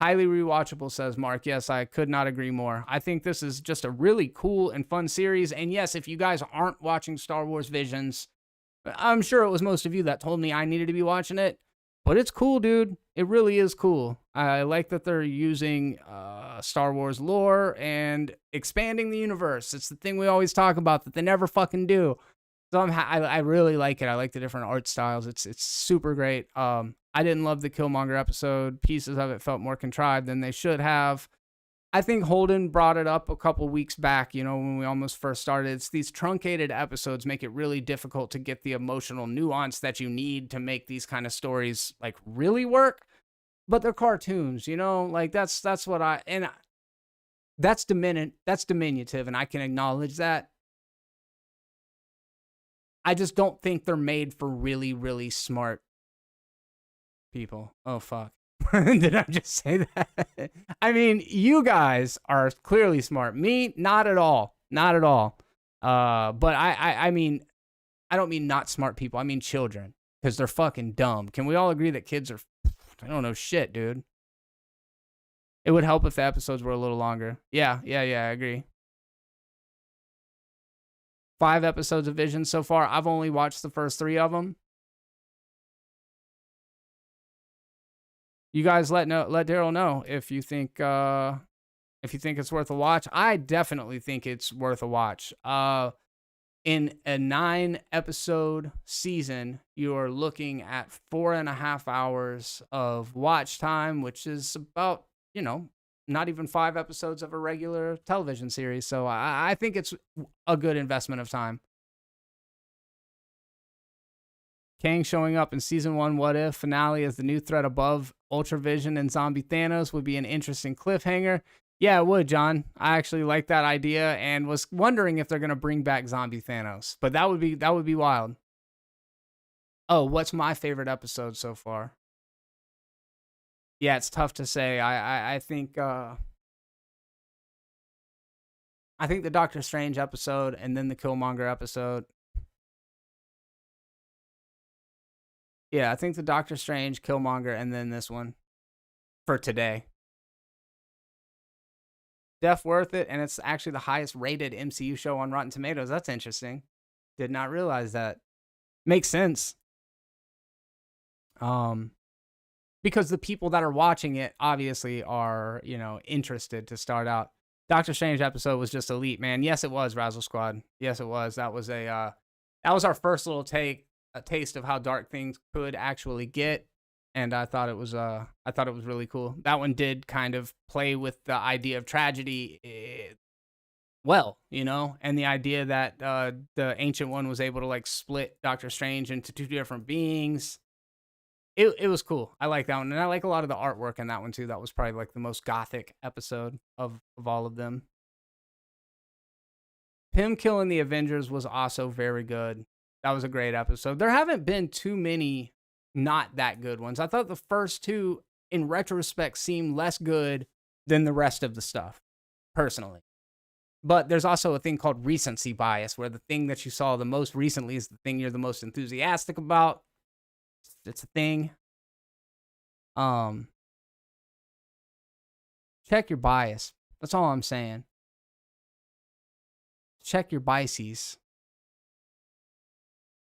Highly rewatchable, says Mark. Yes, I could not agree more. I think this is just a really cool and fun series. And yes, if you guys aren't watching Star Wars Visions, I'm sure it was most of you that told me I needed to be watching it. But it's cool, dude. It really is cool. I like that they're using Star Wars lore and expanding the universe. It's the thing we always talk about that they never fucking do. So I really like it. I like the different art styles. It's super great. I didn't love the Killmonger episode. Pieces of it felt more contrived than they should have. I think Holden brought it up a couple weeks back, when we almost first started. It's these truncated episodes make it really difficult to get the emotional nuance that you need to make these kind of stories like really work. But they're cartoons, like that's what that's diminutive, and I can acknowledge that. I just don't think they're made for really, really smart people. Oh, fuck. Did I just say that? I mean, you guys are clearly smart. Me, not at all. Not at all. But I mean, I don't mean not smart people. I mean children, because they're fucking dumb. Can we all agree that kids are, I don't know shit, dude? It would help if the episodes were a little longer. Yeah, I agree. 5 episodes of Vision so far. I've only watched the first 3 of them. You guys let Daryl know if you think it's worth a watch. I definitely think it's worth a watch. In a 9-episode season, you're looking at 4.5 hours of watch time, which is about, not even 5 episodes of a regular television series. So I think it's a good investment of time. Kang showing up in season 1 What If finale as the new threat above Ultravision and Zombie Thanos would be an interesting cliffhanger. Yeah, it would, John. I actually like that idea and was wondering if they're going to bring back Zombie Thanos. But that would be wild. Oh, what's my favorite episode so far? Yeah, it's tough to say. I think the Doctor Strange episode and then the Killmonger episode. Yeah, I think the Doctor Strange, Killmonger, and then this one for today. Def worth it, and it's actually the highest rated MCU show on Rotten Tomatoes. That's interesting. Did not realize that. Makes sense. Because the people that are watching it obviously are, interested to start out. Doctor Strange episode was just elite, man. Yes, it was, Razzle Squad. Yes, it was. That was that was our first little taste of how dark things could actually get, and I thought it was really cool. That one did kind of play with the idea of tragedy well, and the idea that the Ancient One was able to like split Doctor Strange into 2 different beings. It was cool. I like that one, and I like a lot of the artwork in that one too. That was probably like the most gothic episode of all of them. Pym killing the Avengers was also very good. That was a great episode. There haven't been too many not that good ones. I thought the first 2, in retrospect, seemed less good than the rest of the stuff, personally. But there's also a thing called recency bias, where the thing that you saw the most recently is the thing you're the most enthusiastic about. It's a thing. Check your bias. That's all I'm saying. Check your biases.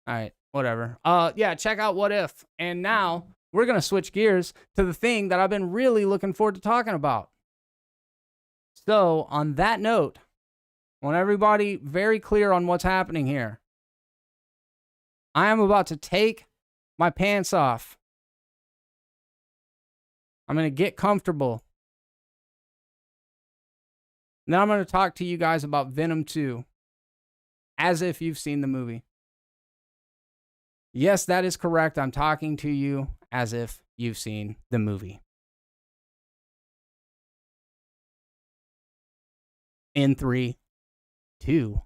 All right, whatever. Yeah, check out What If. And now we're going to switch gears to the thing that I've been really looking forward to talking about. So, on that note, I want everybody very clear on what's happening here. I am about to take my pants off. I'm going to get comfortable. Then I'm going to talk to you guys about Venom 2. As if you've seen the movie. Yes, that is correct. I'm talking to you as if you've seen the movie. In 3, 2,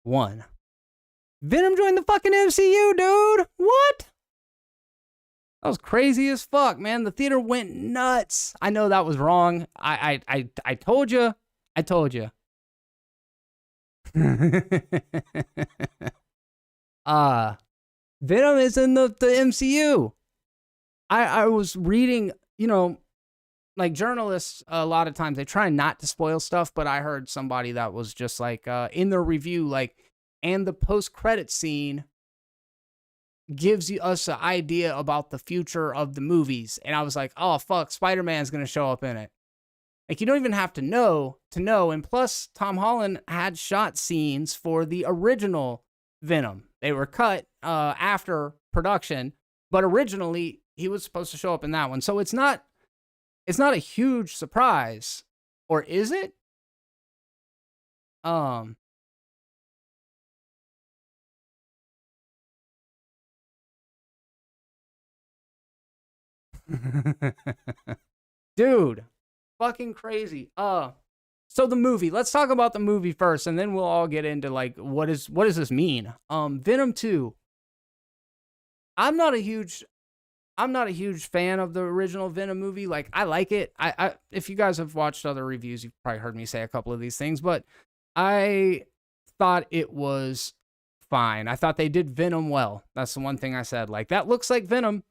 1. Venom joined the fucking MCU, dude. What? That was crazy as fuck, man. The theater went nuts. I know that was wrong. I told you. I told you. Venom is in the MCU. I was reading, you know, like journalists, a lot of times they try not to spoil stuff, but I heard somebody that was just like, in their review, like, and the post-credit scene gives us an idea about the future of the movies. And I was like, oh, fuck, Spider-Man's going to show up in it. Like, you don't even have to know. And plus, Tom Holland had shot scenes for the original Venom. They were cut after production, but originally he was supposed to show up in that one. So it's not a huge surprise. Or is it? Dude, fucking crazy. So the movie, let's talk about the movie first, and then we'll all get into like what does this mean? Venom 2. I'm not a huge fan of the original Venom movie. Like, I like it. I if you guys have watched other reviews, you've probably heard me say a couple of these things, but I thought it was fine. I thought they did Venom well. That's the one thing I said. Like, that looks like Venom.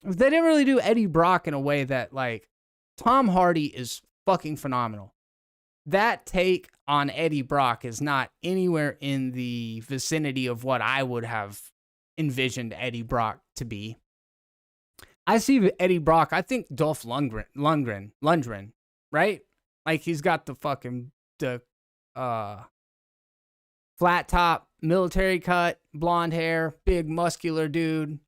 They didn't really do Eddie Brock in a way that, like, Tom Hardy is fucking phenomenal. That take on Eddie Brock is not anywhere in the vicinity of what I would have envisioned Eddie Brock to be. I see Eddie Brock, I think Dolph Lundgren, right? Like, he's got the fucking, flat top, military cut, blonde hair, big muscular dude.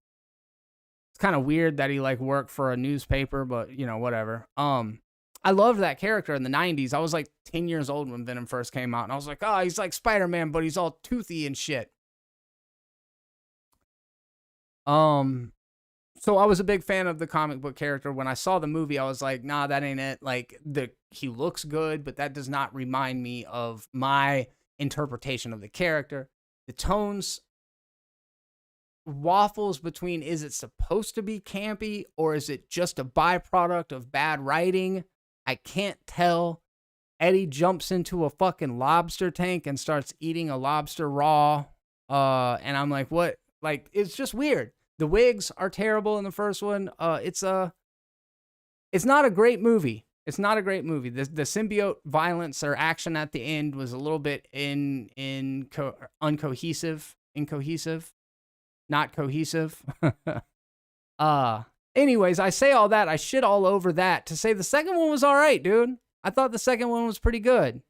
It's kind of weird that he like worked for a newspaper, but you know, whatever. I loved that character in the 90s. I was like 10 years old when Venom first came out, and I was like, oh, he's like Spider-Man, but he's all toothy and shit. So I was a big fan of the comic book character. When I saw the movie, I was like, nah, that ain't it. Like, he looks good, but that does not remind me of my interpretation of the character. The tones waffles between, is it supposed to be campy or is it just a byproduct of bad writing? I can't tell. Eddie jumps into a fucking lobster tank and starts eating a lobster raw. And I'm like, what? Like, it's just weird. The wigs are terrible in the first one. It's not a great movie. It's not a great movie. The symbiote violence or action at the end was a little bit incohesive, not cohesive. Anyways, I say all that. I shit all over that to say the second one was all right, dude. I thought the second one was pretty good.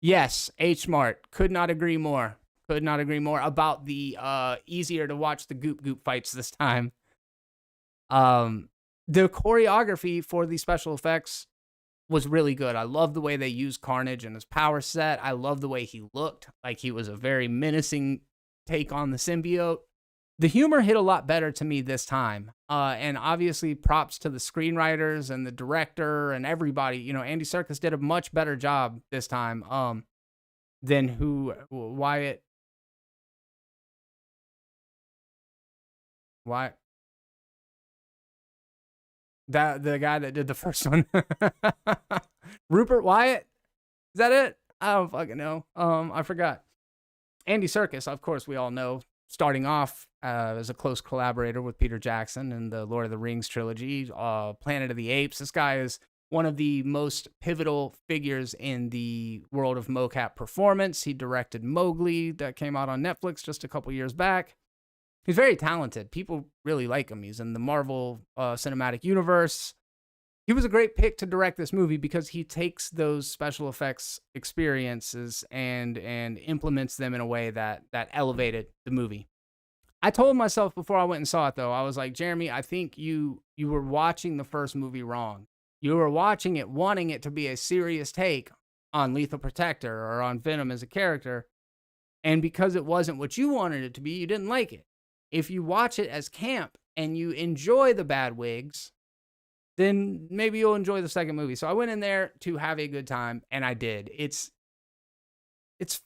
Yes, H-Mart. Could not agree more. Could not agree more about the easier to watch the Goop Goop fights this time. The choreography for the special effects was really good. I love the way they used Carnage and his power set. I love the way he looked. Like, he was a very menacing take on the symbiote. The humor hit a lot better to me this time. And obviously props to the screenwriters and the director and everybody. You know, Andy Serkis did a much better job this time than Wyatt. The guy that did the first one. Rupert Wyatt? Is that it? I don't fucking know. I forgot. Andy Serkis, of course, we all know, starting off as a close collaborator with Peter Jackson in the Lord of the Rings trilogy, Planet of the Apes. This guy is one of the most pivotal figures in the world of mocap performance. He directed Mowgli that came out on Netflix just a couple years back. He's very talented. People really like him. He's in the Marvel Cinematic Universe. He was a great pick to direct this movie because he takes those special effects experiences and implements them in a way that elevated the movie. I told myself before I went and saw it, though, I was like, Jeremy, I think you were watching the first movie wrong. You were watching it wanting it to be a serious take on Lethal Protector or on Venom as a character, and because it wasn't what you wanted it to be, you didn't like it. If you watch it as camp and you enjoy the bad wigs, then maybe you'll enjoy the second movie. So I went in there to have a good time, and I did. It's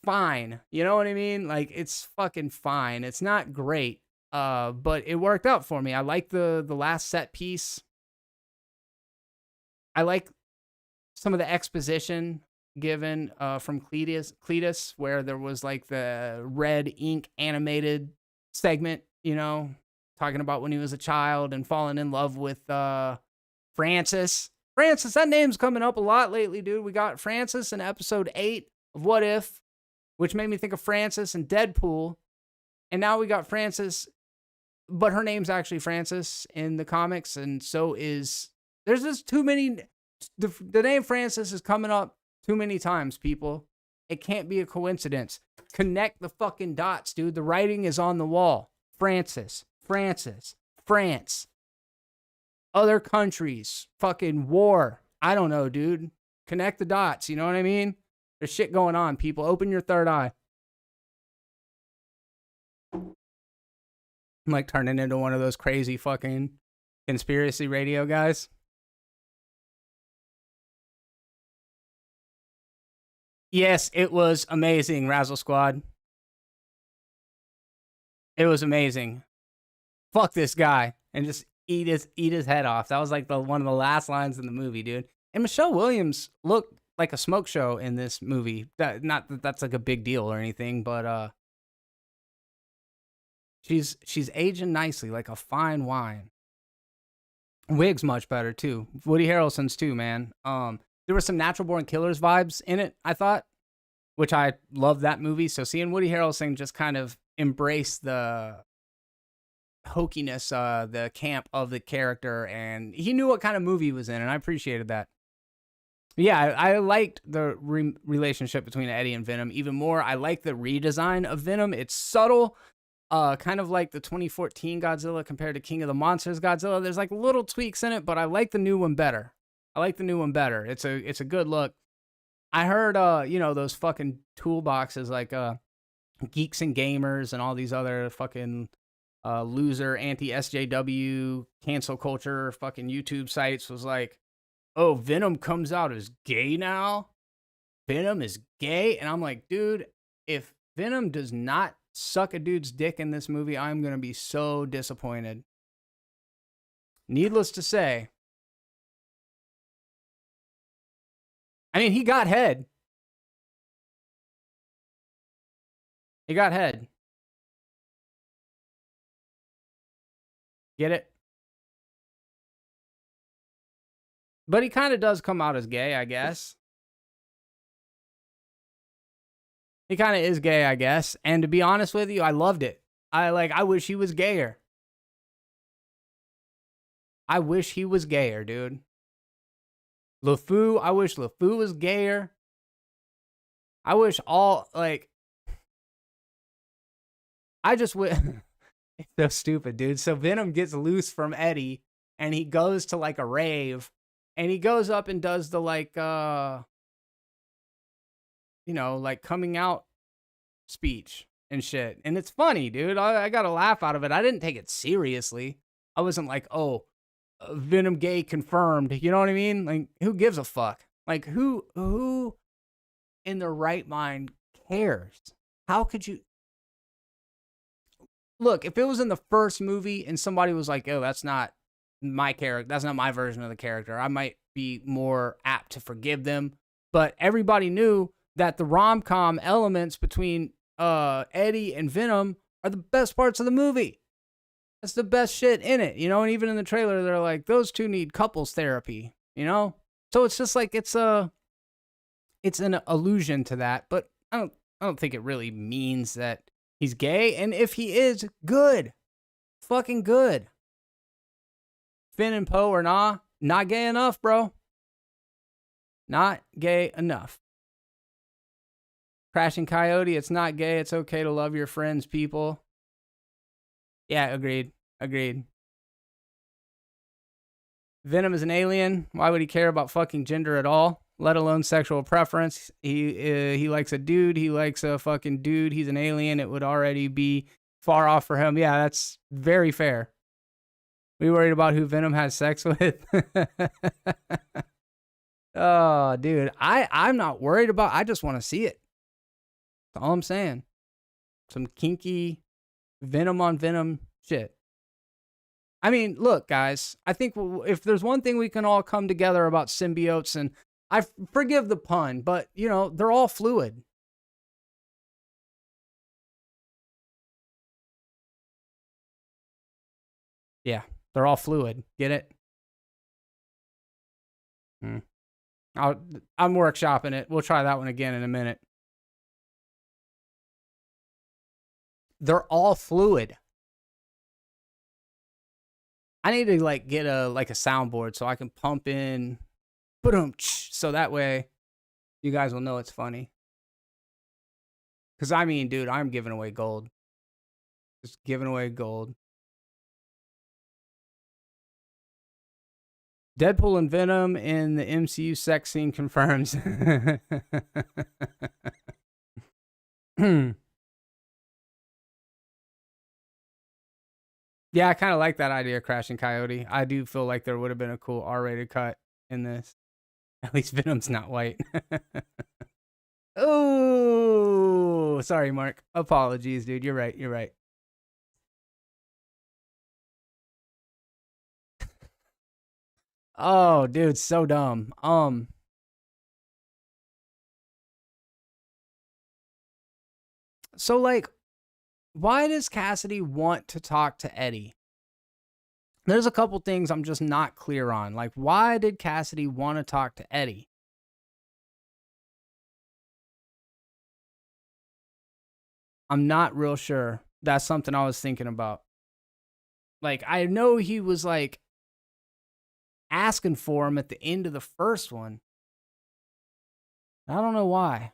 fine. You know what I mean? Like, it's fucking fine. It's not great, but it worked out for me. I like the last set piece. I like some of the exposition given from Cletus, where there was like the red ink animated segment, you know, talking about when he was a child and falling in love with Francis. Francis, that name's coming up a lot lately, dude. We got Francis in episode 8 of What If, which made me think of Francis and Deadpool. And now we got Francis, but her name's actually Francis in the comics, and so is... There's just too many... The name Francis is coming up too many times, people. It can't be a coincidence. Connect the fucking dots, dude. The writing is on the wall. Francis, France. Other countries, fucking war. I don't know, dude. Connect the dots, you know what I mean? There's shit going on, people. Open your third eye. I'm like turning into one of those crazy fucking conspiracy radio guys. Yes, it was amazing, Razzle Squad. It was amazing. Fuck this guy and just eat his head off. That was like one of the last lines in the movie, dude. And Michelle Williams looked like a smoke show in this movie. Not that that's like a big deal or anything, but she's aging nicely, like a fine wine. Wig's much better too. Woody Harrelson's too, man. There were some Natural Born Killers vibes in it, I thought, which I loved that movie. So seeing Woody Harrelson just kind of embrace the hokiness, the camp of the character, and he knew what kind of movie he was in, and I appreciated that. Yeah, I liked the relationship between Eddie and Venom even more. I like the redesign of Venom. It's subtle, kind of like the 2014 Godzilla compared to King of the Monsters Godzilla. There's like little tweaks in it, but I like the new one better. It's a good look. I heard, those fucking toolboxes like Geeks and Gamers and all these other fucking loser anti-SJW cancel culture fucking YouTube sites was like, oh, Venom comes out as gay now? Venom is gay? And I'm like, dude, if Venom does not suck a dude's dick in this movie, I'm going to be so disappointed. Needless to say, I mean, he got head. Get it? But he kind of does come out as gay, I guess. He kind of is gay, I guess. And to be honest with you, I loved it. I wish he was gayer. I wish he was gayer, dude. LeFou, I wish LeFou was gayer. I wish I just wish... It's so stupid, dude. So Venom gets loose from Eddie, and he goes to like a rave, and he goes up and does the like coming out speech and shit. And it's funny, dude. I got a laugh out of it. I didn't take it seriously. I wasn't like, oh, Venom gay confirmed. You know what I mean? Like, who gives a fuck? Like, who in their right mind cares? How could you... Look, if it was in the first movie and somebody was like, oh, that's not my character, that's not my version of the character, I might be more apt to forgive them. But everybody knew that the rom-com elements between Eddie and Venom are the best parts of the movie. That's the best shit in it, you know? And even in the trailer, they're like, those two need couples therapy, you know? So it's just like, it's an allusion to that, but I don't think it really means that he's gay, and if he is, good. fucking good. Finn and Poe are not gay enough, bro. Not gay enough. Crashing Coyote, it's not gay. It's okay to love your friends, people. Yeah, agreed. Venom is an alien. Why would he care about fucking gender at all? Let alone sexual preference. He likes a dude. He likes a fucking dude. He's an alien. It would already be far off for him. Yeah, that's very fair. We worried about who Venom has sex with? Oh, dude. I'm not worried about. I just want to see it. That's all I'm saying. Some kinky Venom on Venom shit. I mean, look, guys. I think if there's one thing we can all come together about symbiotes, and I forgive the pun, but, you know, they're all fluid. Yeah, they're all fluid. Get it? I'm workshopping it. We'll try that one again in a minute. They're all fluid. I need to like get a soundboard so I can pump in, boom, so that way you guys will know it's funny. Because I mean, dude, I'm giving away gold. Just giving away gold. Deadpool and Venom in the MCU sex scene confirms. Yeah, I kind of like that idea, Crashing Coyote. I do feel like there would have been a cool R-rated cut in this. At least Venom's not white. Oh, sorry, Mark. Apologies, dude. You're right. Oh, dude, so dumb. So like, why does Cassidy want to talk to Eddie? There's a couple things I'm just not clear on. Like, why did Cassidy want to talk to Eddie? I'm not real sure. That's something I was thinking about. Like, I know he was like asking for him at the end of the first one. I don't know why.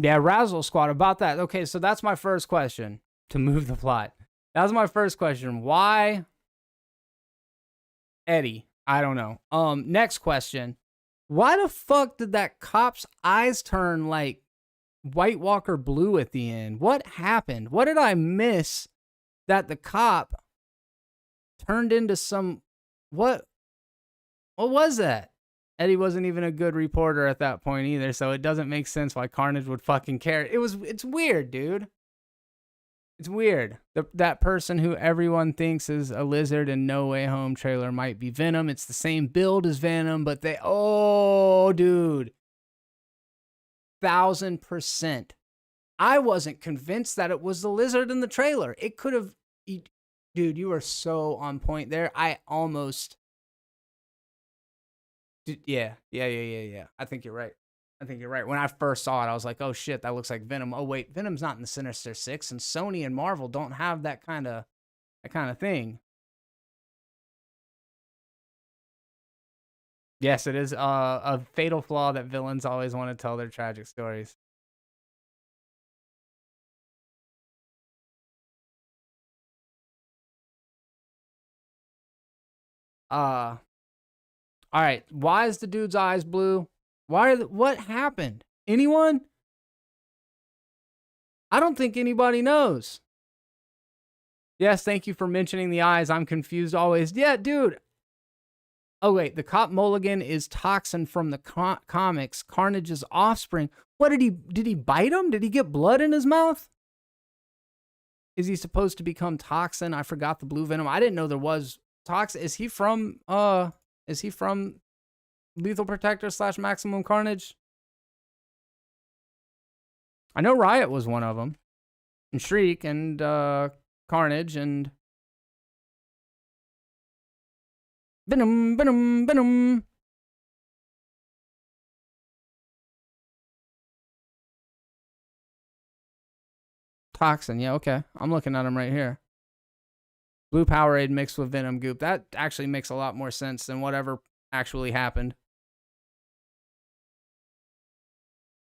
Yeah, Razzle Squad, about that. Okay, so that's my first question to move the plot. That was my first question. Why Eddie? I don't know. Next question. Why the fuck did that cop's eyes turn like White Walker blue at the end? What happened? What did I miss that the cop turned into some... What was that? Eddie wasn't even a good reporter at that point either, so it doesn't make sense why Carnage would fucking care. It's weird, dude. It's weird. That person who everyone thinks is a Lizard in No Way Home trailer might be Venom. It's the same build as Venom, but oh, dude. 1000%. I wasn't convinced that it was the Lizard in the trailer. It could have... Dude, you are so on point there. I almost... Yeah. I think you're right. When I first saw it, I was like, oh shit, that looks like Venom. Oh wait, Venom's not in the Sinister Six, and Sony and Marvel don't have that kind of thing. Yes, it is a fatal flaw that villains always want to tell their tragic stories. All right, why is the dude's eyes blue? What happened? Anyone? I don't think anybody knows. Yes, thank you for mentioning the eyes. I'm confused always. Yeah, dude. Oh, wait. The cop Mulligan is Toxin from the comics, Carnage's offspring. What did he bite him? Did he get blood in his mouth? Is he supposed to become Toxin? I forgot the blue Venom. I didn't know there was Toxin. Is he from Lethal Protector / Maximum Carnage? I know Riot was one of them. And Shriek and Carnage and Venom. Toxin, yeah, okay. I'm looking at him right here. Blue Powerade mixed with Venom goop. That actually makes a lot more sense than whatever actually happened.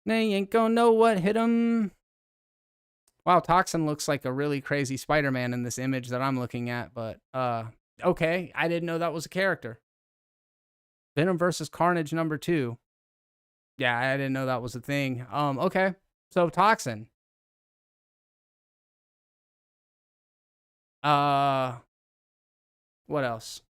They ain't gonna know what hit him. Wow, Toxin looks like a really crazy Spider-Man in this image that I'm looking at, but okay, I didn't know that was a character. Venom versus Carnage #2. Yeah, I didn't know that was a thing. Okay. So Toxin. What else?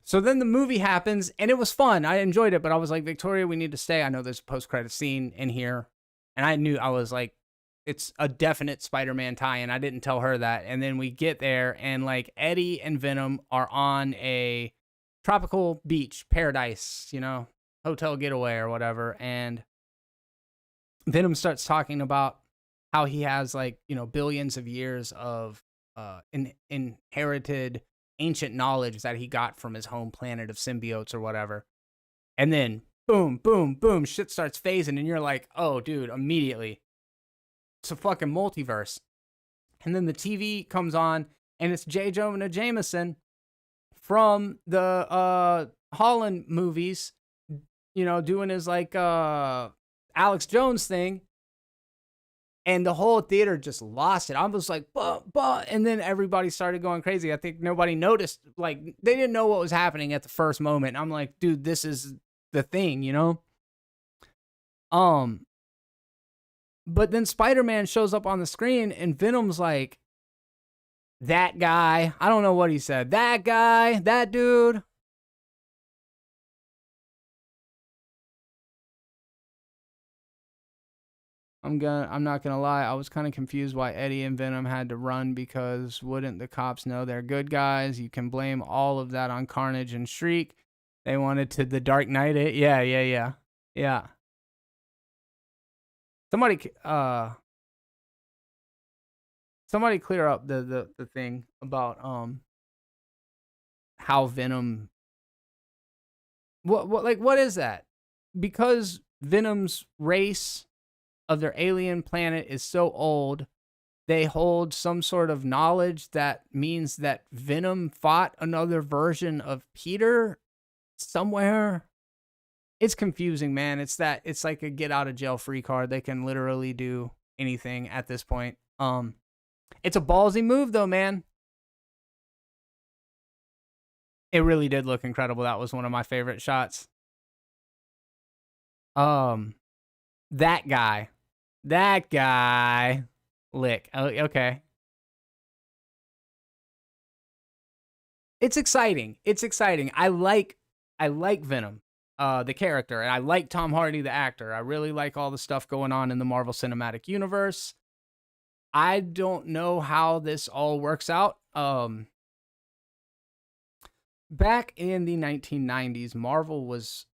So then the movie happens, and it was fun. I enjoyed it, but I was like, Victoria, we need to stay. I know there's a post-credit scene in here. And I was like, it's a definite Spider-Man tie-in. I didn't tell her that. And then we get there, and like Eddie and Venom are on a tropical beach, paradise, you know, hotel getaway or whatever. And Venom starts talking about how he has like, you know, billions of years of inherited ancient knowledge that he got from his home planet of symbiotes or whatever. And then boom, boom, boom, shit starts phasing, and you're like, oh, dude, immediately. It's a fucking multiverse. And then the TV comes on, and it's J. Jonah Jameson from the Holland movies, you know, doing his like Alex Jones thing. And the whole theater just lost it. I was like, bah. And then everybody started going crazy. I think nobody noticed. Like, they didn't know what was happening at the first moment. I'm like, dude, this is the thing, you know? But then Spider-Man shows up on the screen, and Venom's like, that guy. I don't know what he said. That guy, that dude. I'm not gonna lie, I was kind of confused why Eddie and Venom had to run, because wouldn't the cops know they're good guys? You can blame all of that on Carnage and Shriek. They wanted to the Dark Knight it. Yeah. Somebody clear up the thing about how Venom, what is that? Because Venom's race of their alien planet is so old, they hold some sort of knowledge that means that Venom fought another version of Peter somewhere. It's confusing, man. It's like a get out of jail free card. They can literally do anything at this point. It's a ballsy move though, man. It really did look incredible. That was one of my favorite shots. That guy. Lick. Oh, okay. It's exciting. I like Venom, the character, and I like Tom Hardy, the actor. I really like all the stuff going on in the Marvel Cinematic Universe. I don't know how this all works out. Back in the 1990s, Marvel was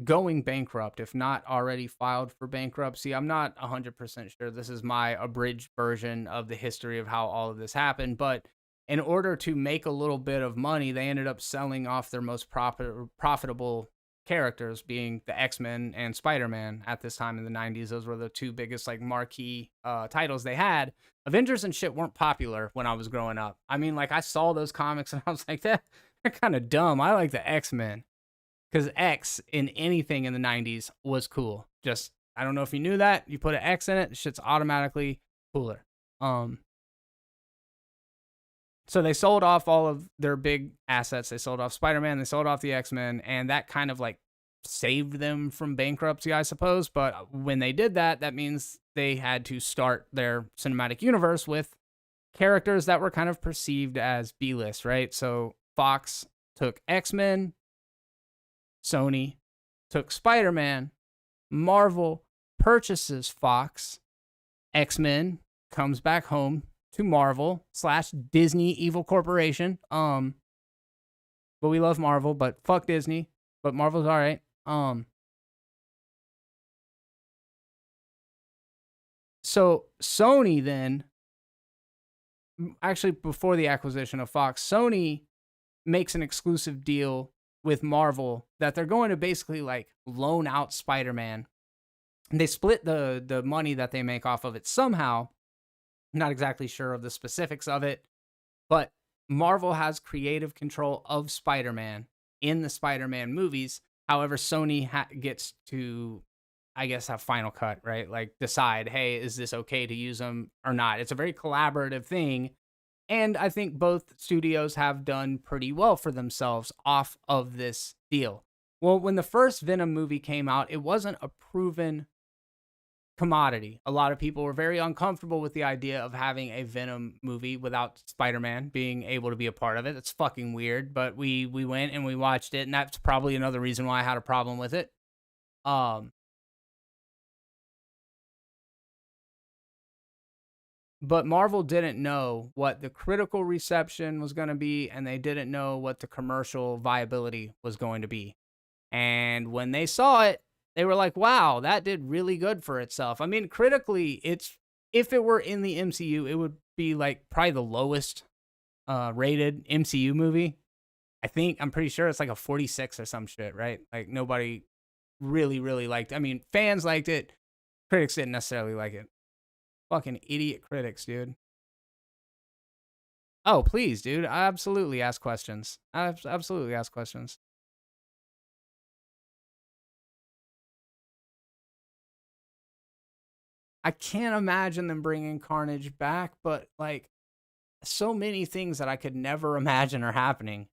going bankrupt, if not already filed for bankruptcy. I'm not 100% sure. This is my abridged version of the history of how all of this happened. But in order to make a little bit of money, they ended up selling off their most profitable characters, being the X-Men and Spider-Man at this time in the 90s. Those were the two biggest like marquee titles they had. Avengers and shit weren't popular when I was growing up. I mean, like, I saw those comics and I was like, they're kind of dumb. I like the X-Men. Because X in anything in the 90s was cool. Just, I don't know if you knew that. You put an X in it, the shit's automatically cooler. So they sold off all of their big assets. They sold off Spider-Man, they sold off the X-Men, and that kind of like saved them from bankruptcy, I suppose. But when they did that, that means they had to start their cinematic universe with characters that were kind of perceived as B-list, right? So Fox took X-Men, Sony took Spider-Man, Marvel purchases Fox, X-Men comes back home to Marvel / Disney Evil Corporation. But we love Marvel, but fuck Disney. But Marvel's all right. So Sony then, actually before the acquisition of Fox, Sony makes an exclusive deal with Marvel that they're going to basically like loan out Spider-Man they split the money that they make off of it somehow. Not exactly sure of the specifics of it, but Marvel has creative control of Spider-Man in the Spider-Man movies. However, Sony gets to, I guess, have final cut, right? Like decide, hey, is this okay to use them or not? It's a very collaborative thing. And I think both studios have done pretty well for themselves off of this deal. Well, when the first Venom movie came out, it wasn't a proven commodity. A lot of people were very uncomfortable with the idea of having a Venom movie without Spider-Man being able to be a part of it. It's fucking weird, but we went and we watched it, and that's probably another reason why I had a problem with it. But Marvel didn't know what the critical reception was going to be, and they didn't know what the commercial viability was going to be. And when they saw it, they were like, wow, that did really good for itself. I mean, critically, if it were in the MCU, it would be like probably the lowest rated MCU movie. I'm pretty sure it's like a 46 or some shit, right? Like nobody really liked it. I mean, fans liked it. Critics didn't necessarily like it. Fucking idiot critics, dude. Oh, please, dude. I absolutely ask questions. Absolutely ask questions. I can't imagine them bringing Carnage back, but like so many things that I could never imagine are happening.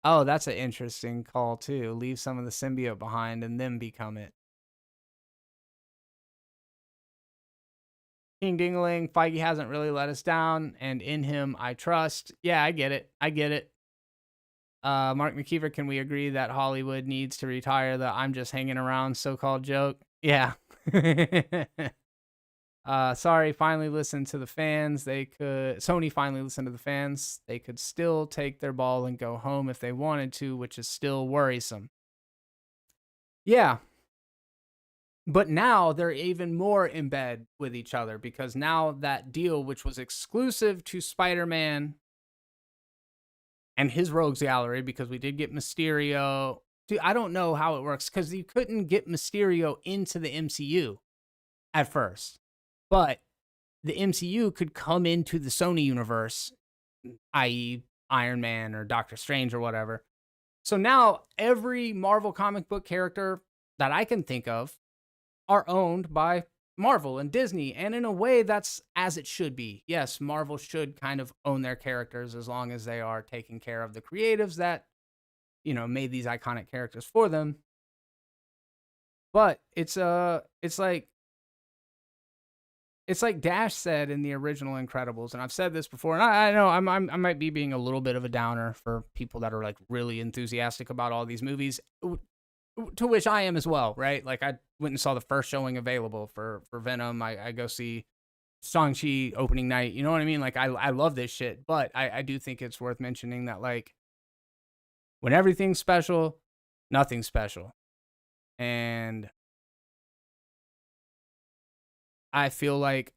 Oh, that's an interesting call too. Leave some of the symbiote behind and then become it. King Dingling, Feige hasn't really let us down, and in him I trust. Yeah, I get it. Mark McKeever, can we agree that Hollywood needs to retire the I'm just hanging around so-called joke? Yeah. Sorry, finally listened to the fans. Sony finally listened to the fans. They could still take their ball and go home if they wanted to, which is still worrisome. Yeah. But now they're even more in bed with each other because now that deal, which was exclusive to Spider-Man and his Rogues Gallery, because we did get Mysterio. Dude, I don't know how it works because you couldn't get Mysterio into the MCU at first. But the MCU could come into the Sony universe, i.e. Iron Man or Doctor Strange or whatever. So now every Marvel comic book character that I can think of are owned by Marvel and Disney, and in a way that's as it should be. Yes, Marvel should kind of own their characters as long as they are taking care of the creatives that, made these iconic characters for them. But it's like Dash said in the original Incredibles, and I've said this before, and I know I might be being a little bit of a downer for people that are like really enthusiastic about all these movies, to which I am as well, right? Like I went and saw the first showing available for Venom. I go see Shang-Chi opening night. You know what I mean? Like I love this shit, but I do think it's worth mentioning that like when everything's special, nothing's special. And I feel like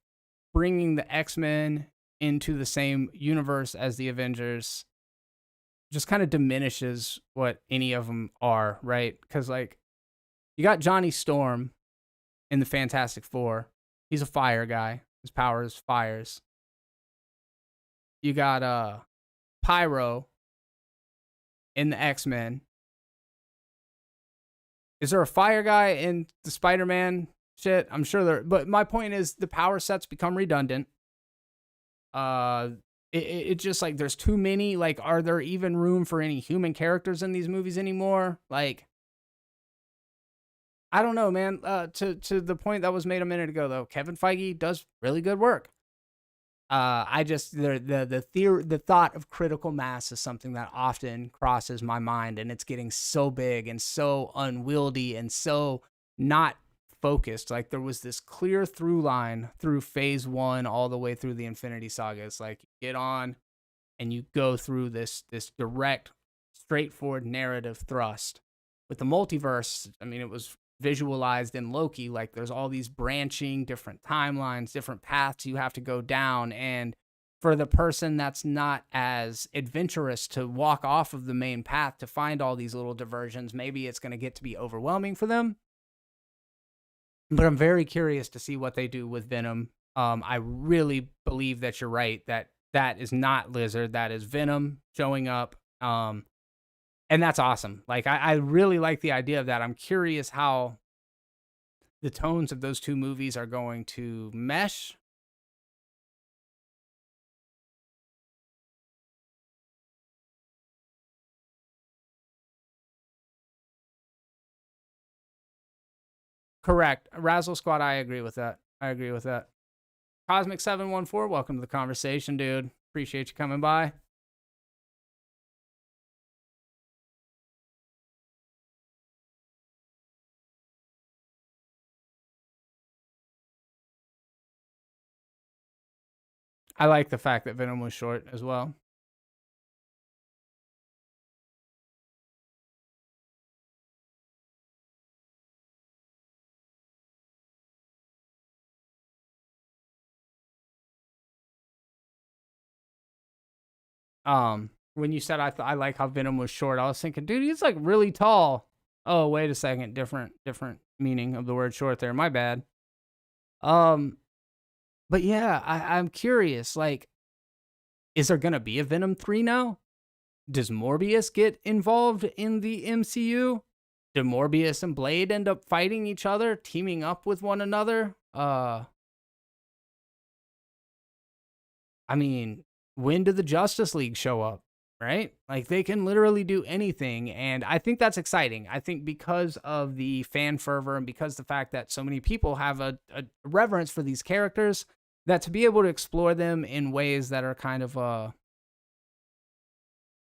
bringing the X-Men into the same universe as the Avengers just kind of diminishes what any of them are, right? Because like you got Johnny Storm in the Fantastic Four. He's a fire guy. His power is fires. You got Pyro in the X-Men. Is there a fire guy in the Spider-Man shit? I'm sure there, but my point is the power sets become redundant. It just like there's too many. Like, are there even room for any human characters in these movies anymore? Like, I don't know, man. To the point that was made a minute ago, though, Kevin Feige does really good work. I just the thought of critical mass is something that often crosses my mind, and it's getting so big and so unwieldy and so not focused. Like there was this clear through line through phase 1 all the way through the Infinity Saga. It's like you get on and you go through this direct, straightforward narrative thrust. With the multiverse, I mean, it was visualized in Loki. Like there's all these branching different timelines, different paths you have to go down, and for the person that's not as adventurous to walk off of the main path to find all these little diversions, maybe it's going to get to be overwhelming for them. But I'm very curious to see what they do with Venom. I really believe that you're right, that is not Lizard, that is Venom showing up. And that's awesome. Like, I really like the idea of that. I'm curious how the tones of those two movies are going to mesh. Correct. Razzle Squad, I agree with that. Cosmic 714, welcome to the conversation, dude. Appreciate you coming by. I like the fact that Venom was short as well. When you said I like how Venom was short, I was thinking, dude, he's like really tall. Oh, wait a second, different meaning of the word short there. My bad. But yeah, I'm curious. Like, is there gonna be a Venom 3 now? Does Morbius get involved in the MCU? Do Morbius and Blade end up fighting each other, teaming up with one another? I mean, when do the Justice League show up? Right? Like, they can literally do anything, and I think that's exciting. I think because of the fan fervor and because the fact that so many people have a reverence for these characters, that to be able to explore them in ways that are kind of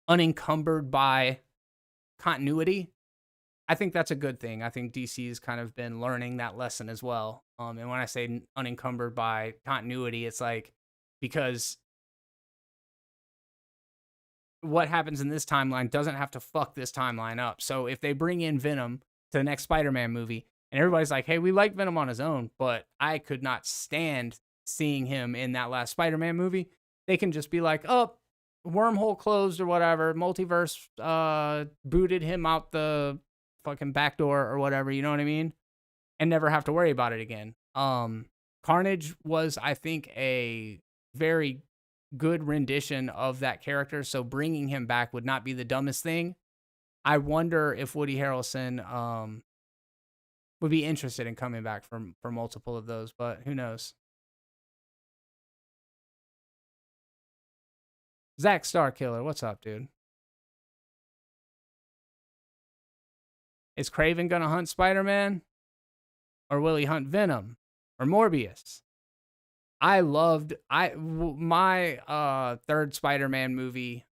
unencumbered by continuity, I think that's a good thing. I think DC's kind of been learning that lesson as well. And when I say unencumbered by continuity, it's like, because what happens in this timeline doesn't have to fuck this timeline up. So if they bring in Venom to the next Spider-Man movie and everybody's like, hey, we like Venom on his own, but I could not stand seeing him in that last Spider-Man movie, they can just be like, oh, wormhole closed or whatever, multiverse booted him out the fucking back door or whatever, you know what I mean? And never have to worry about it again. Carnage was, I think, a very good rendition of that character, so bringing him back would not be the dumbest thing. I wonder if Woody Harrelson would be interested in coming back for multiple of those, but who knows? Zach Starkiller, what's up, dude? Is Craven gonna hunt Spider-Man? Or will he hunt Venom? Or Morbius? I loved my third Spider-Man movie.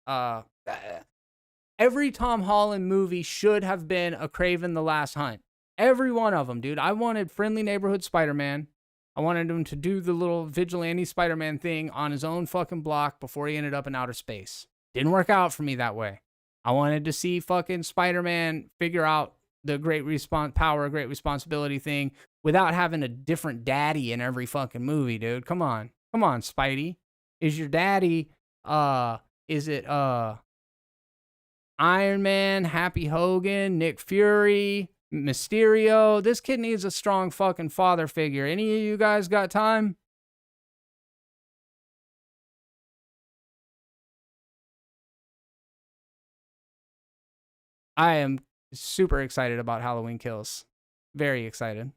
Every Tom Holland movie should have been a Craven the Last Hunt. Every one of them, dude. I wanted friendly neighborhood Spider-Man. I wanted him to do the little vigilante Spider-Man thing on his own fucking block before he ended up in outer space. Didn't work out for me that way. I wanted to see fucking Spider-Man figure out the great power, great responsibility thing without having a different daddy in every fucking movie, dude. Come on, Spidey. Is your daddy, is it, Iron Man, Happy Hogan, Nick Fury, Mysterio? This kid needs a strong fucking father figure. Any of you guys got time? I am super excited about Halloween Kills. Very excited.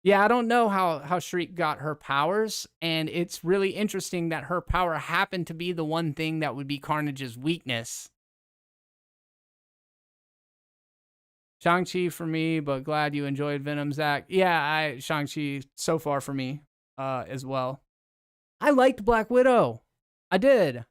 Yeah, I don't know how Shriek got her powers, and it's really interesting that her power happened to be the one thing that would be Carnage's weakness. Shang-Chi for me, but glad you enjoyed Venom, Zach. Yeah, Shang-Chi so far for me as well. I liked Black Widow. I did.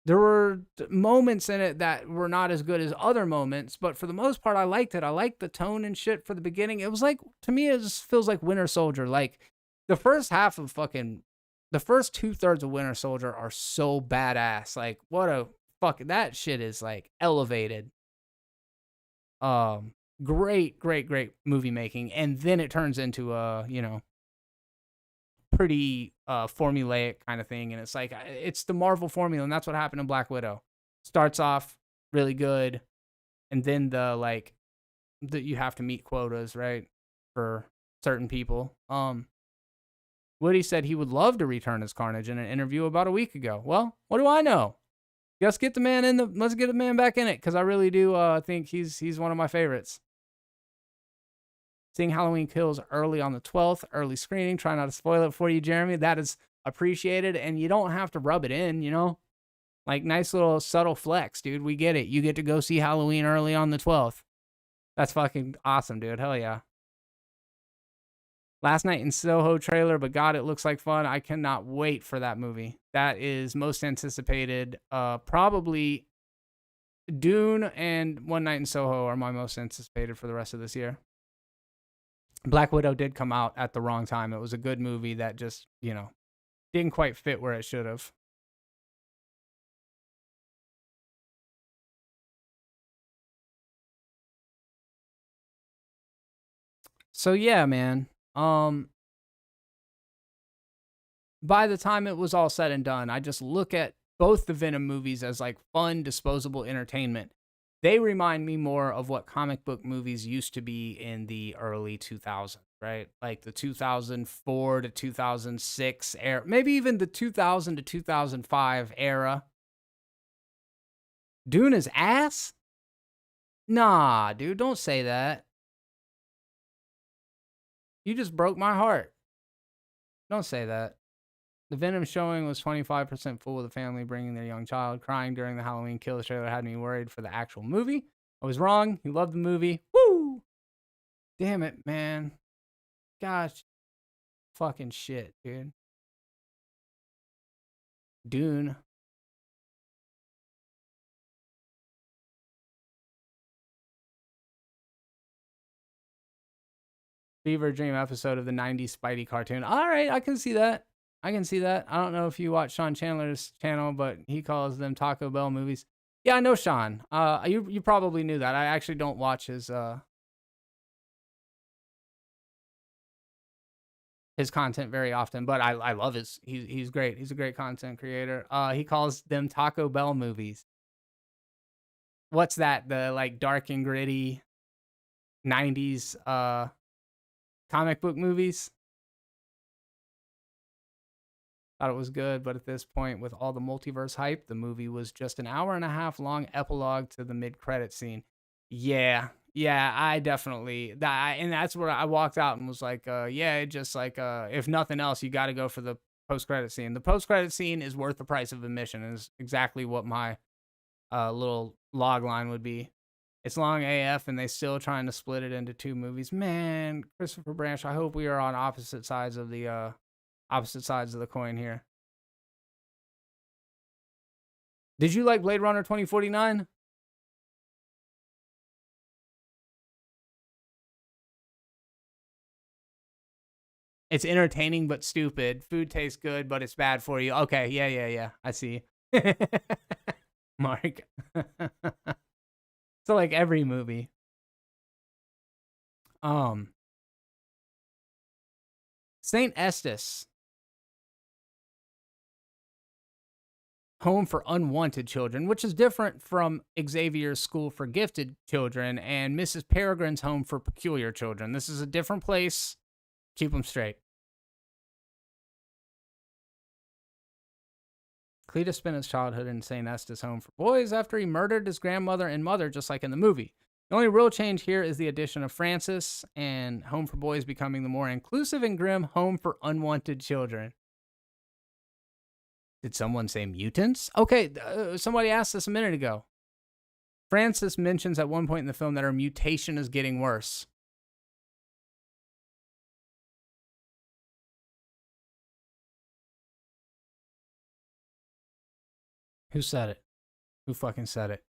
There were moments in it that were not as good as other moments, but for the most part, I liked it. I liked the tone and shit for the beginning. It was like, to me, it just feels like Winter Soldier. Like, the first half of the first 2/3 of Winter Soldier are so badass. Like, what a fuck, that shit is like elevated. Great movie making, and then it turns into a, pretty formulaic kind of thing, and it's like it's the Marvel formula, and that's what happened in Black Widow. Starts off really good, and then you have to meet quotas, right, for certain people. Woody said he would love to return as Carnage in an interview about a week ago. Well, what do I know? Let's get the man back in it, because I really do think he's one of my favorites. Seeing Halloween Kills early on the 12th, early screening. Try not to spoil it for you, Jeremy. That is appreciated, and you don't have to rub it in, Like, nice little subtle flex, dude. We get it. You get to go see Halloween early on the 12th. That's fucking awesome, dude. Hell yeah. Last Night in Soho trailer, but God, it looks like fun. I cannot wait for that movie. That is most anticipated. Probably Dune and One Night in Soho are my most anticipated for the rest of this year. Black Widow did come out at the wrong time. It was a good movie that just, didn't quite fit where it should have. So yeah, man. By the time it was all said and done, I just look at both the Venom movies as like fun, disposable entertainment. They remind me more of what comic book movies used to be in the early 2000s, right? Like the 2004 to 2006 era, maybe even the 2000 to 2005 era. Dune is ass? Nah, dude, don't say that. You just broke my heart. Don't say that. The Venom showing was 25% full with the family bringing their young child. Crying during the Halloween Kills trailer had me worried for the actual movie. I was wrong. You loved the movie. Woo! Damn it, man. Gosh. Fucking shit, dude. Dune. Fever Dream episode of the 90s Spidey cartoon. All right, I can see that. I don't know if you watch Sean Chandler's channel, but he calls them Taco Bell movies. Yeah, I know Sean. You probably knew that. I actually don't watch his content very often, but I love he's great. He's a great content creator. He calls them Taco Bell movies. What's that? The like dark and gritty 90s comic book movies. Thought it was good, but at this point, with all the multiverse hype, the movie was just an hour and a half long epilogue to the mid-credit scene. Yeah, I definitely and that's where I walked out and was like, just like if nothing else, you got to go for the post-credit scene. The post-credit scene is worth the price of admission, and is exactly what my little log line would be. It's long AF, and they still trying to split it into two movies. Man, Christopher Branch, I hope we are on opposite sides of the coin here. Did you like Blade Runner 2049? It's entertaining but stupid. Food tastes good, but it's bad for you. Okay, yeah. I see. Mark. So like every movie. St. Estes. Home for Unwanted Children, which is different from Xavier's School for Gifted Children and Mrs. Peregrine's Home for Peculiar Children. This is a different place. Keep them straight. Cletus spent his childhood in St. Estes' Home for Boys after he murdered his grandmother and mother, just like in the movie. The only real change here is the addition of Francis and Home for Boys becoming the more inclusive and grim Home for Unwanted Children. Did someone say mutants? Okay, somebody asked this a minute ago. Francis mentions at one point in the film that her mutation is getting worse. Who said it? Who fucking said it?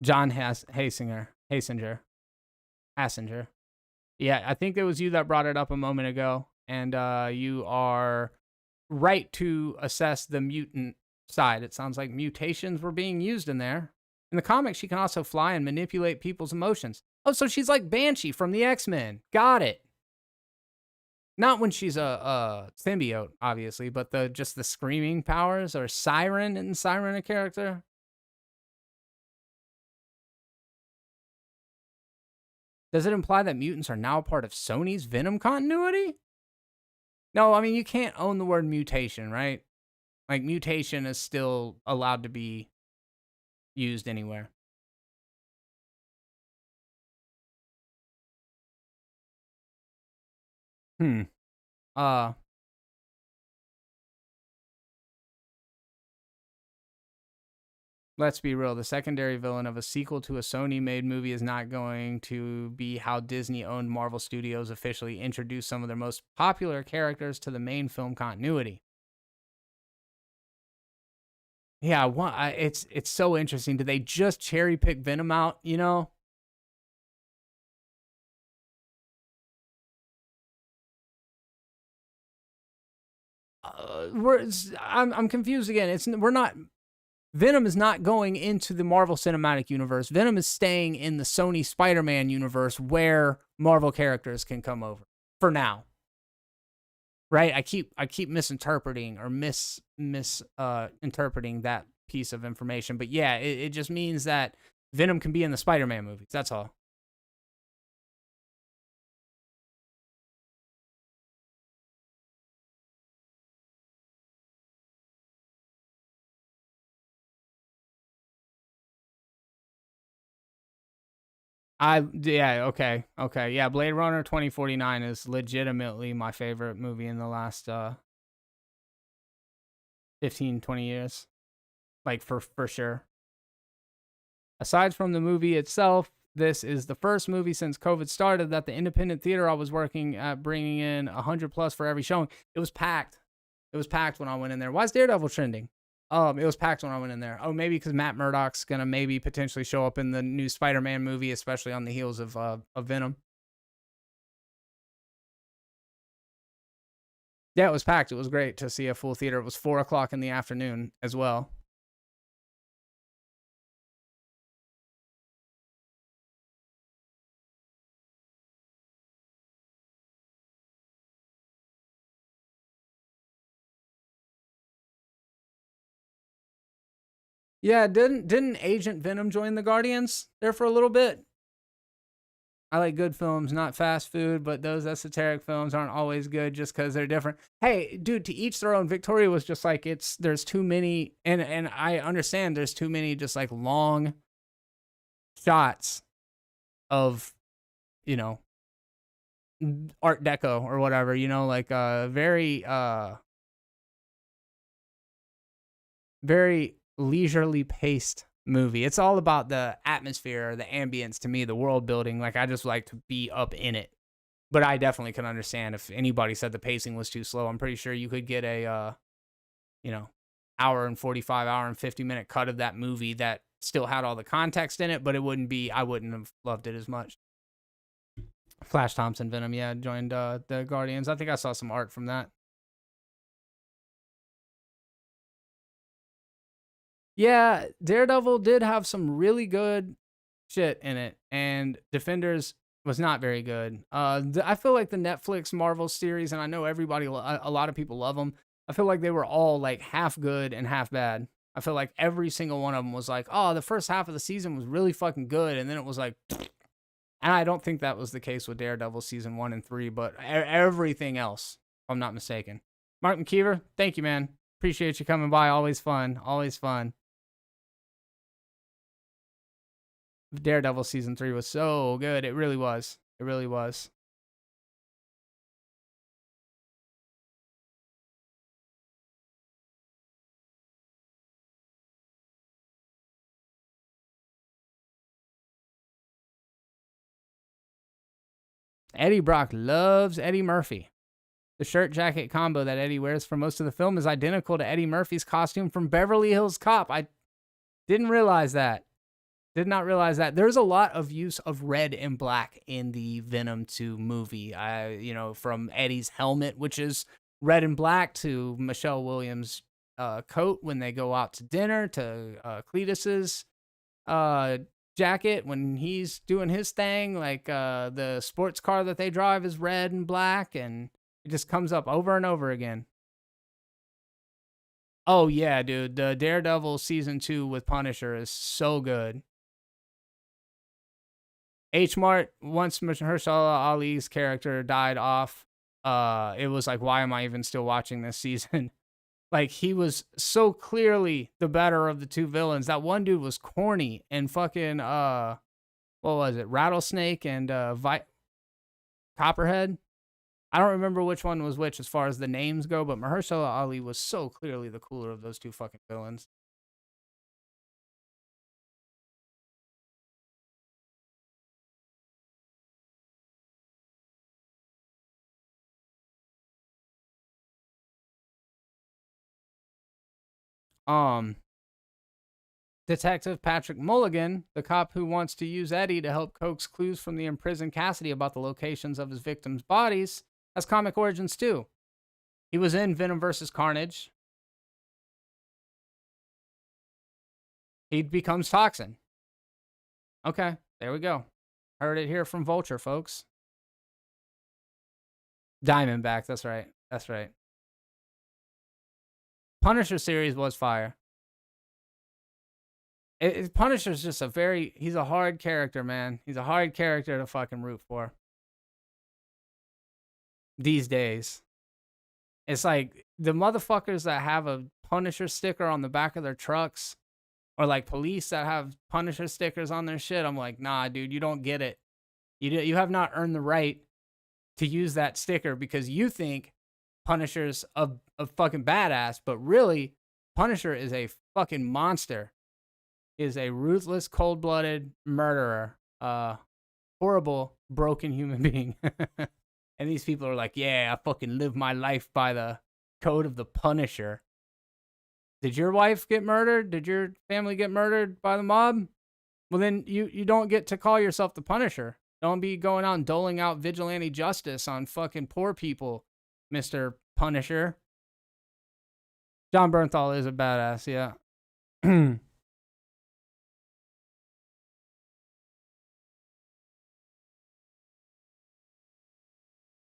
John Hasinger. Yeah, I think it was you that brought it up a moment ago. and you are right to assess the mutant side. It sounds like mutations were being used in there. In the comics, she can also fly and manipulate people's emotions. Oh, so she's like Banshee from the X-Men. Got it. Not when she's a symbiote, obviously, but just the screaming powers, or Siren. Isn't Siren a character? Does it imply that mutants are now part of Sony's Venom continuity? No, I mean, you can't own the word mutation, right? Like, mutation is still allowed to be used anywhere. Uh, let's be real. The secondary villain of a sequel to a Sony-made movie is not going to be how Disney-owned Marvel Studios officially introduced some of their most popular characters to the main film continuity. Yeah, it's so interesting. Did they just cherry pick Venom out? You know, I'm confused again. We're not. Venom is not going into the Marvel Cinematic Universe. Venom is staying in the Sony Spider-Man universe where Marvel characters can come over for now. Right? I keep misinterpreting or interpreting that piece of information. But yeah, it just means that Venom can be in the Spider-Man movies. That's all. Okay. Yeah, Blade Runner 2049 is legitimately my favorite movie in the last 15, 20 years. Like, for sure. Aside from the movie itself, this is the first movie since COVID started that the independent theater I was working at bringing in 100 plus for every showing. It was packed. It was packed when I went in there. Why is Daredevil trending? It was packed when I went in there. Oh, maybe because Matt Murdock's gonna maybe potentially show up in the new Spider-Man movie, especially on the heels of Venom. Yeah, it was packed. It was great to see a full theater. It was 4:00 in the afternoon as well. Yeah, didn't Agent Venom join the Guardians there for a little bit? I like good films, not fast food, but those esoteric films aren't always good just because they're different. Hey, dude, to each their own. Victoria was just like, there's too many, and I understand there's too many just like long shots of, you know, Art Deco or whatever, you know, like very leisurely paced movie. It's all about the atmosphere, the ambience to me, the world building. Like, I just like to be up in it. But I definitely can understand if anybody said the pacing was too slow. I'm pretty sure you could get a hour and 45, hour and 50-minute cut of that movie that still had all the context in it, but I wouldn't have loved it as much. Flash Thompson Venom, yeah, joined the Guardians. I think I saw some art from that. Yeah, Daredevil did have some really good shit in it, and Defenders was not very good. I feel like the Netflix Marvel series, and I know a lot of people love them. I feel like they were all like half good and half bad. I feel like every single one of them was like, oh, the first half of the season was really fucking good, and then it was like, and I don't think that was the case with Daredevil season 1 and 3, but everything else, if I'm not mistaken. Mark McKeever, thank you, man. Appreciate you coming by. Always fun. Always fun. Daredevil season 3 was so good. It really was. It really was. Eddie Brock loves Eddie Murphy. The shirt jacket combo that Eddie wears for most of the film is identical to Eddie Murphy's costume from Beverly Hills Cop. I didn't realize that. Did not realize that. There's a lot of use of red and black in the Venom 2 movie. From Eddie's helmet, which is red and black, to Michelle Williams' coat when they go out to dinner, to Cletus's jacket when he's doing his thing. Like the sports car that they drive is red and black, and it just comes up over and over again. Oh yeah, dude, the Daredevil season 2 with Punisher is so good. H Mart, once Mahershala Ali's character died off, it was like, why am I even still watching this season? Like, he was so clearly the better of the two villains. That one dude was corny and fucking, what was it? Rattlesnake and Copperhead? I don't remember which one was which as far as the names go, but Mahershala Ali was so clearly the cooler of those two fucking villains. Detective Patrick Mulligan, the cop who wants to use Eddie to help coax clues from the imprisoned Cassidy about the locations of his victims' bodies, has comic origins too. He was in Venom vs. Carnage. He becomes Toxin. Okay, there we go. Heard it here from Vulture, folks. Diamondback, that's right. That's right. Punisher series was fire. Punisher's just he's a hard character, man. He's a hard character to fucking root for. These days. It's like the motherfuckers that have a Punisher sticker on the back of their trucks, or like police that have Punisher stickers on their shit. I'm like, nah, dude, you don't get it. You have not earned the right to use that sticker because you think Punisher's a fucking badass, but really, Punisher is a fucking monster. Is a ruthless, cold-blooded murderer, horrible, broken human being. And these people are like, yeah, I fucking live my life by the code of the Punisher. Did your wife get murdered? Did your family get murdered by the mob? Well, then you don't get to call yourself the Punisher. Don't be going out and doling out vigilante justice on fucking poor people, Mr. Punisher. John Bernthal is a badass, yeah.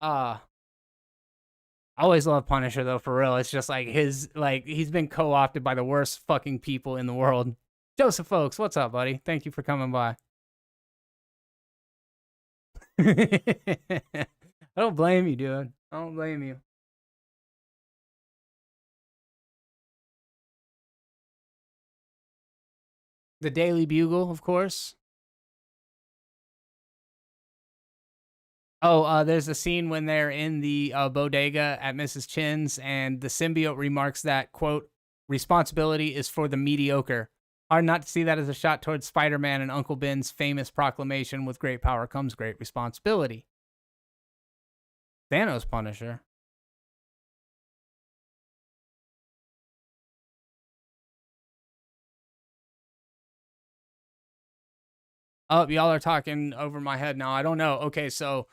I always love Punisher though, for real. It's just like he's been co-opted by the worst fucking people in the world. Joseph Folks, what's up, buddy? Thank you for coming by. I don't blame you, dude. I don't blame you. The Daily Bugle, of course. Oh, there's a scene when they're in the bodega at Mrs. Chin's, and the symbiote remarks that, quote, responsibility is for the mediocre. Hard not to see that as a shot towards Spider-Man and Uncle Ben's famous proclamation, with great power comes great responsibility. Thanos Punisher. Oh, y'all are talking over my head now. I don't know. Okay, so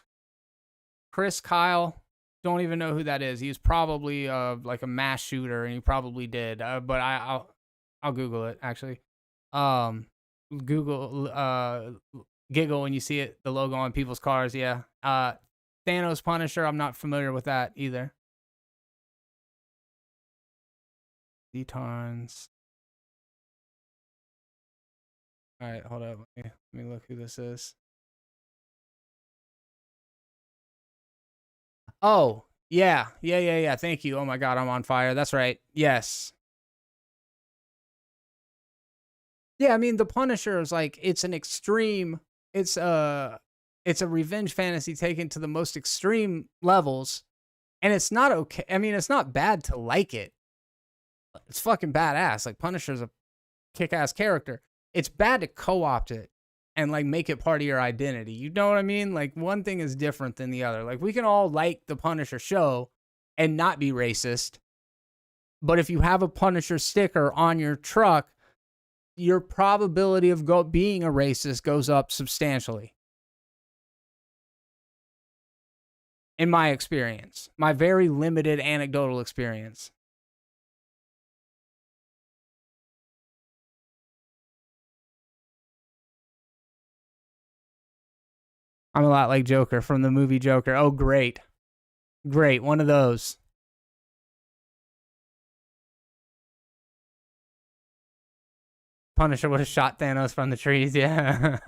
Chris Kyle, don't even know who that is. He's probably like a mass shooter, and he probably did. But I'll Google it actually. Google giggle when you see it, the logo on people's cars. Yeah. Thanos Punisher. I'm not familiar with that either. Detons. All right, hold up. Let me look who this is. Oh, yeah. Thank you. Oh my God, I'm on fire. That's right. Yes. Yeah, I mean, the Punisher is like, it's an extreme, it's a revenge fantasy taken to the most extreme levels, and it's not okay. I mean, it's not bad to like it. It's fucking badass. Like, Punisher's a kick-ass character. It's bad to co-opt it and like make it part of your identity. You know what I mean? Like, one thing is different than the other. Like, we can all like the Punisher show and not be racist, but if you have a Punisher sticker on your truck, your probability of being a racist goes up substantially. In my experience, my very limited anecdotal experience. I'm a lot like Joker from the movie Joker. Oh, great. Great. One of those. Punisher would have shot Thanos from the trees. Yeah.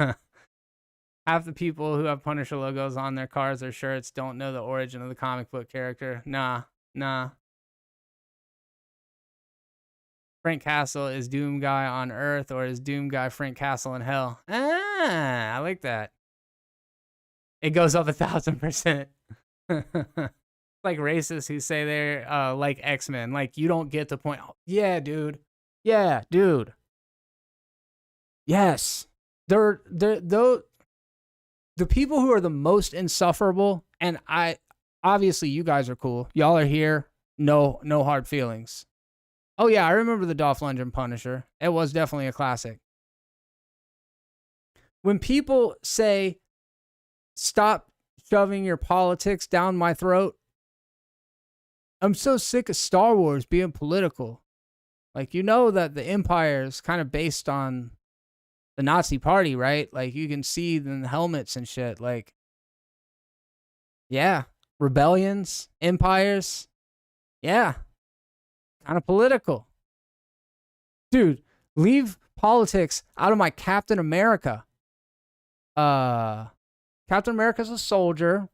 Half the people who have Punisher logos on their cars or shirts don't know the origin of the comic book character. Nah. Frank Castle is Doom Guy on Earth, or is Doom Guy Frank Castle in hell? Ah, I like that. It goes up 1,000%. Like racists who say they're like X-Men. Like, you don't get the point. Oh, yeah, dude. Yeah, dude. Yes. They're the people who are the most insufferable, and obviously you guys are cool. Y'all are here. No hard feelings. Oh yeah, I remember the Dolph Lundgren Punisher. It was definitely a classic. When people say, stop shoving your politics down my throat, I'm so sick of Star Wars being political. Like, you know that the Empire is kind of based on the Nazi Party, right? Like, you can see the helmets and shit. Like, yeah, rebellions, empires, yeah, kind of political. Dude, leave politics out of my Captain America. Captain America's a soldier.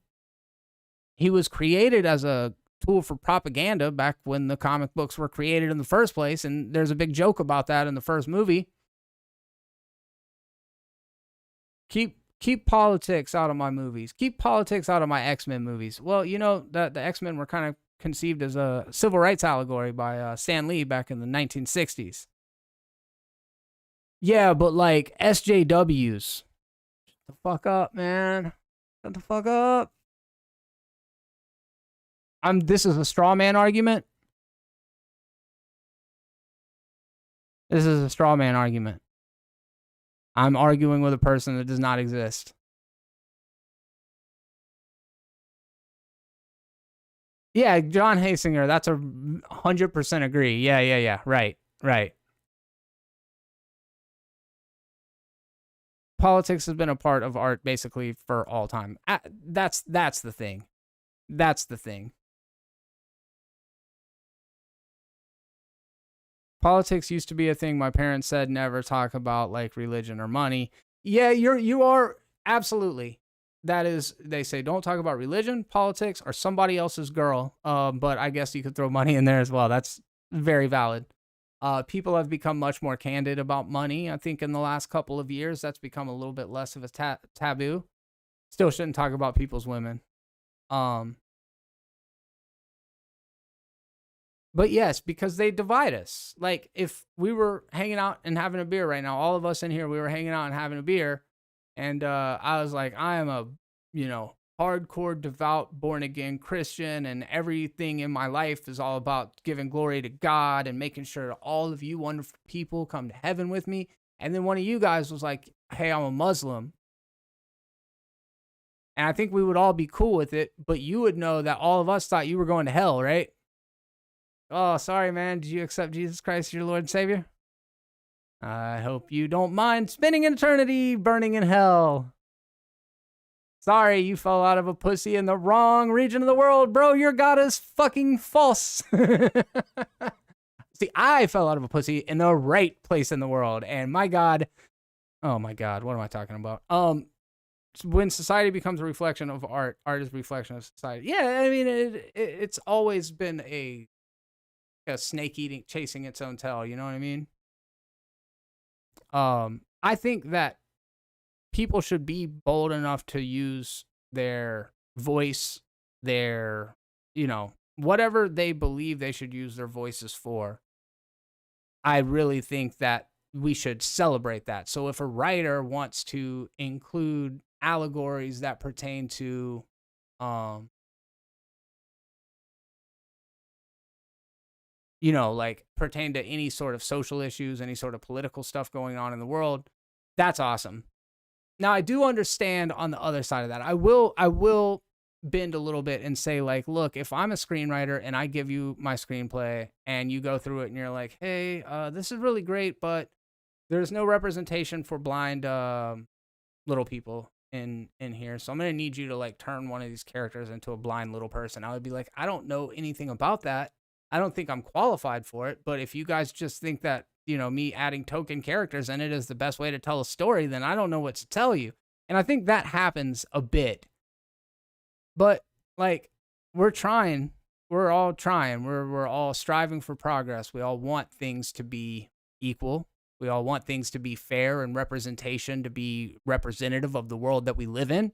He was created as a tool for propaganda back when the comic books were created in the first place, and there's a big joke about that in the first movie. Keep politics out of my movies. Keep politics out of my X-Men movies. Well, you know that the X-Men were kind of conceived as a civil rights allegory by Stan Lee back in the 1960s. Yeah, but like SJWs. Shut the fuck up, man. Shut the fuck up. This is a straw man argument. This is a straw man argument. I'm arguing with a person that does not exist. Yeah, John Hasinger, that's a 100% agree. Yeah. Right. Politics has been a part of art basically for all time. That's the thing. That's the thing. Politics used to be a thing my parents said never talk about, like religion or money. Yeah, you are absolutely. That is, they say don't talk about religion, politics, or somebody else's girl. But I guess you could throw money in there as well. That's very valid. People have become much more candid about money. I think in the last couple of years, that's become a little bit less of a taboo. Still shouldn't talk about people's women. But yes, because they divide us. Like, if we were hanging out and having a beer right now, all of us in here, we were hanging out and having a beer, and I was like, I am a, hardcore, devout, born-again Christian, and everything in my life is all about giving glory to God and making sure all of you wonderful people come to heaven with me. And then one of you guys was like, hey, I'm a Muslim. And I think we would all be cool with it, but you would know that all of us thought you were going to hell, right? Oh, sorry, man. Did you accept Jesus Christ as your Lord and Savior? I hope you don't mind spending an eternity burning in hell. Sorry, you fell out of a pussy in the wrong region of the world, bro. Your God is fucking false. See, I fell out of a pussy in the right place in the world, and my God, oh my God, what am I talking about? When society becomes a reflection of art, art is a reflection of society. Yeah, I mean, it's always been a snake chasing its own tail. You know what I mean? I think that people should be bold enough to use their voice, their, whatever they believe they should use their voices for. I really think that we should celebrate that. So if a writer wants to include allegories that pertain to, you know, like pertain to any sort of social issues, any sort of political stuff going on in the world, that's awesome. Now, I do understand on the other side of that. I will bend a little bit and say, like, look, if I'm a screenwriter and I give you my screenplay and you go through it and you're like, hey, this is really great, but there's no representation for blind little people in here, so I'm gonna need you to like turn one of these characters into a blind little person. I would be like, I don't know anything about that. I don't think I'm qualified for it, but if you guys just think that, you know, me adding token characters in it is the best way to tell a story, then I don't know what to tell you. And I think that happens a bit. But like, we're trying. We're all trying. We're all striving for progress. We all want things to be equal. We all want things to be fair and representation to be representative of the world that we live in.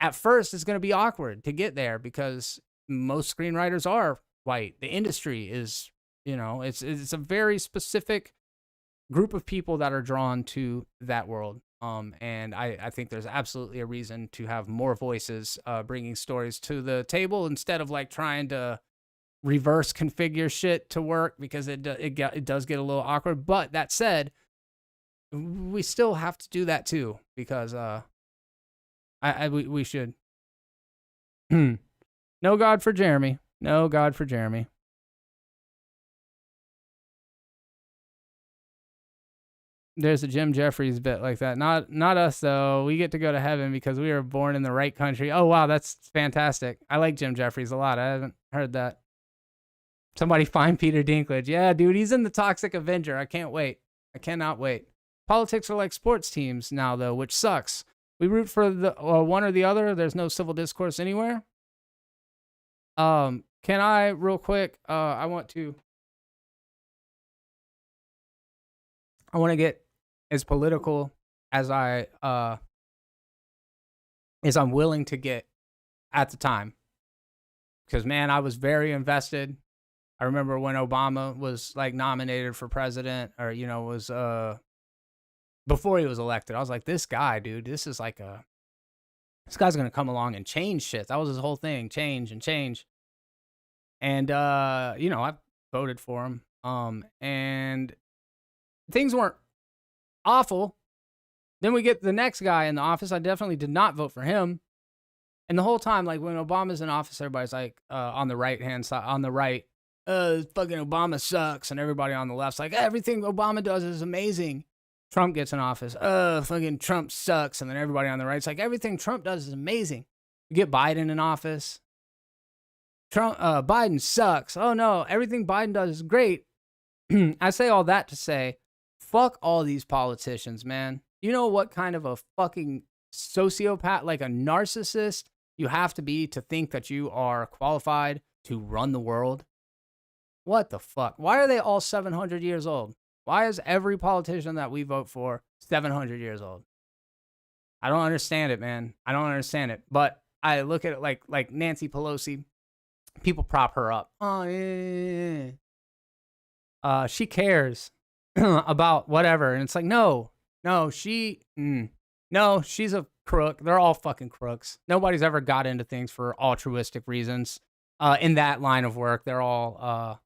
At first, it's going to be awkward to get there because most screenwriters are white. The industry is, you know, it's a very specific group of people that are drawn to that world. And I think there's absolutely a reason to have more voices bringing stories to the table instead of like trying to reverse configure shit to work, because it does get a little awkward. But that said, we still have to do that too, because we should. No God for Jeremy. No God for Jeremy. There's a Jim Jeffries bit like that. Not us though. We get to go to heaven because we were born in the right country. Oh wow, that's fantastic. I like Jim Jeffries a lot. I haven't heard that. Somebody find Peter Dinklage. Yeah, dude, he's in the Toxic Avenger. I can't wait. I cannot wait. Politics are like sports teams now though, which sucks. We root for the one or the other. There's no civil discourse anywhere. Can I real quick? I want to get as political as I'm willing to get at the time. Because man, I was very invested. I remember when Obama was like nominated for president, or you know, was before he was elected. I was like, this guy, dude, this guy's gonna come along and change shit. That was his whole thing, change and change. And you know, I voted for him. And things weren't awful. Then we get the next guy in the office. I definitely did not vote for him. And the whole time, like when Obama's in office, everybody's like on the right hand side, on the right, fucking Obama sucks, and everybody on the left's like, everything Obama does is amazing. Trump gets in office, fucking Trump sucks, and then everybody on the right's like, everything Trump does is amazing. You get Biden in office, Biden sucks. Oh no, everything Biden does is great. I say all that to say, fuck all these politicians, man. You know what kind of a fucking sociopath, like a narcissist, you have to be to think that you are qualified to run the world? What the fuck? Why are they all 700 years old? Why is every politician that we vote for 700 years old? I don't understand it, man. I don't understand it. But I look at it like Nancy Pelosi. People prop her up. Oh, yeah. She cares about whatever. And it's like, no, she's a crook. They're all fucking crooks. Nobody's ever got into things for altruistic reasons. In that line of work, they're all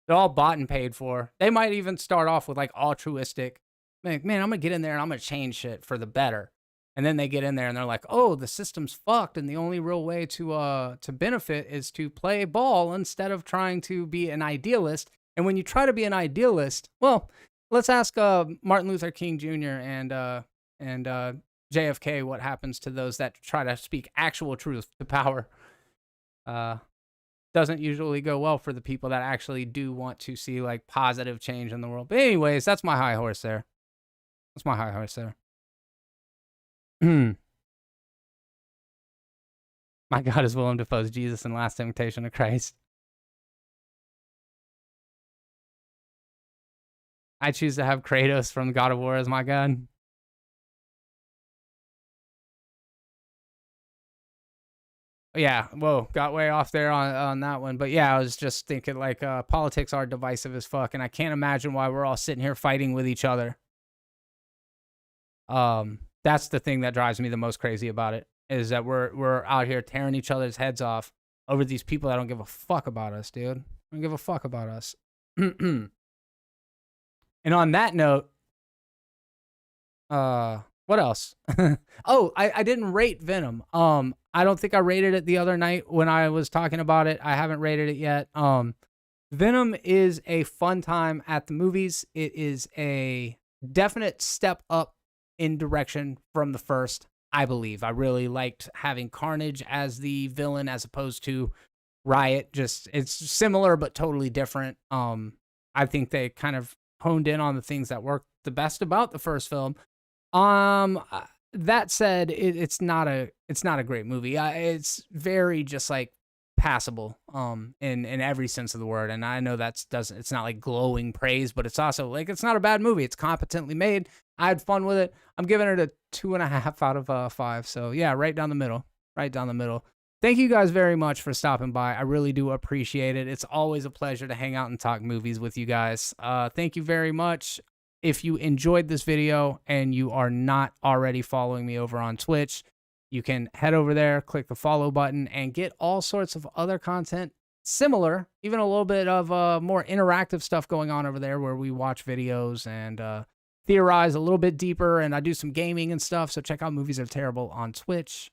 bought and paid for. They might even start off with like altruistic, like, man, I'm gonna get in there and I'm gonna change shit for the better. And then they get in there and they're like, oh, the system's fucked, and the only real way to benefit is to play ball instead of trying to be an idealist. And when you try to be an idealist, well, let's ask Martin Luther King Jr. and JFK what happens to those that try to speak actual truth to power. Doesn't usually go well for the people that actually do want to see like positive change in the world. But anyways, that's my high horse there. My God is Willem Dafoe's Jesus in Last Temptation of Christ. I choose to have Kratos from God of War as my God. Yeah, whoa, got way off there on that one. But yeah, I was just thinking like politics are divisive as fuck, and I can't imagine why we're all sitting here fighting with each other. That's the thing that drives me the most crazy about it, is that we're out here tearing each other's heads off over these people that don't give a fuck about us, dude. I don't give a fuck about us. And on that note, what else? Oh, I didn't rate Venom. I don't think I rated it the other night when I was talking about it. I haven't rated it yet. Venom is a fun time at the movies. It is a definite step up in direction from the first, I believe. I really liked having Carnage as the villain as opposed to Riot. Just, it's similar but totally different. I think they kind of honed in on the things that worked the best about the first film. That said, it's not a great movie. It's very just like passable in every sense of the word, and I know it's not like glowing praise, but it's also like it's not a bad movie. It's competently made. I had fun with it. I'm giving it a 2.5 out of 5. So yeah, right down the middle. Thank you guys very much for stopping by. I really do appreciate it. It's always a pleasure to hang out and talk movies with you guys. Thank you very much. If you enjoyed this video and you are not already following me over on Twitch, you can head over there, click the follow button, and get all sorts of other content similar, even a little bit of more interactive stuff going on over there where we watch videos and theorize a little bit deeper, and I do some gaming and stuff, so check out Movies Are Terrible on Twitch.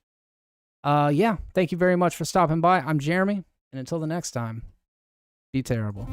Yeah, thank you very much for stopping by. I'm Jeremy, and until the next time, be terrible.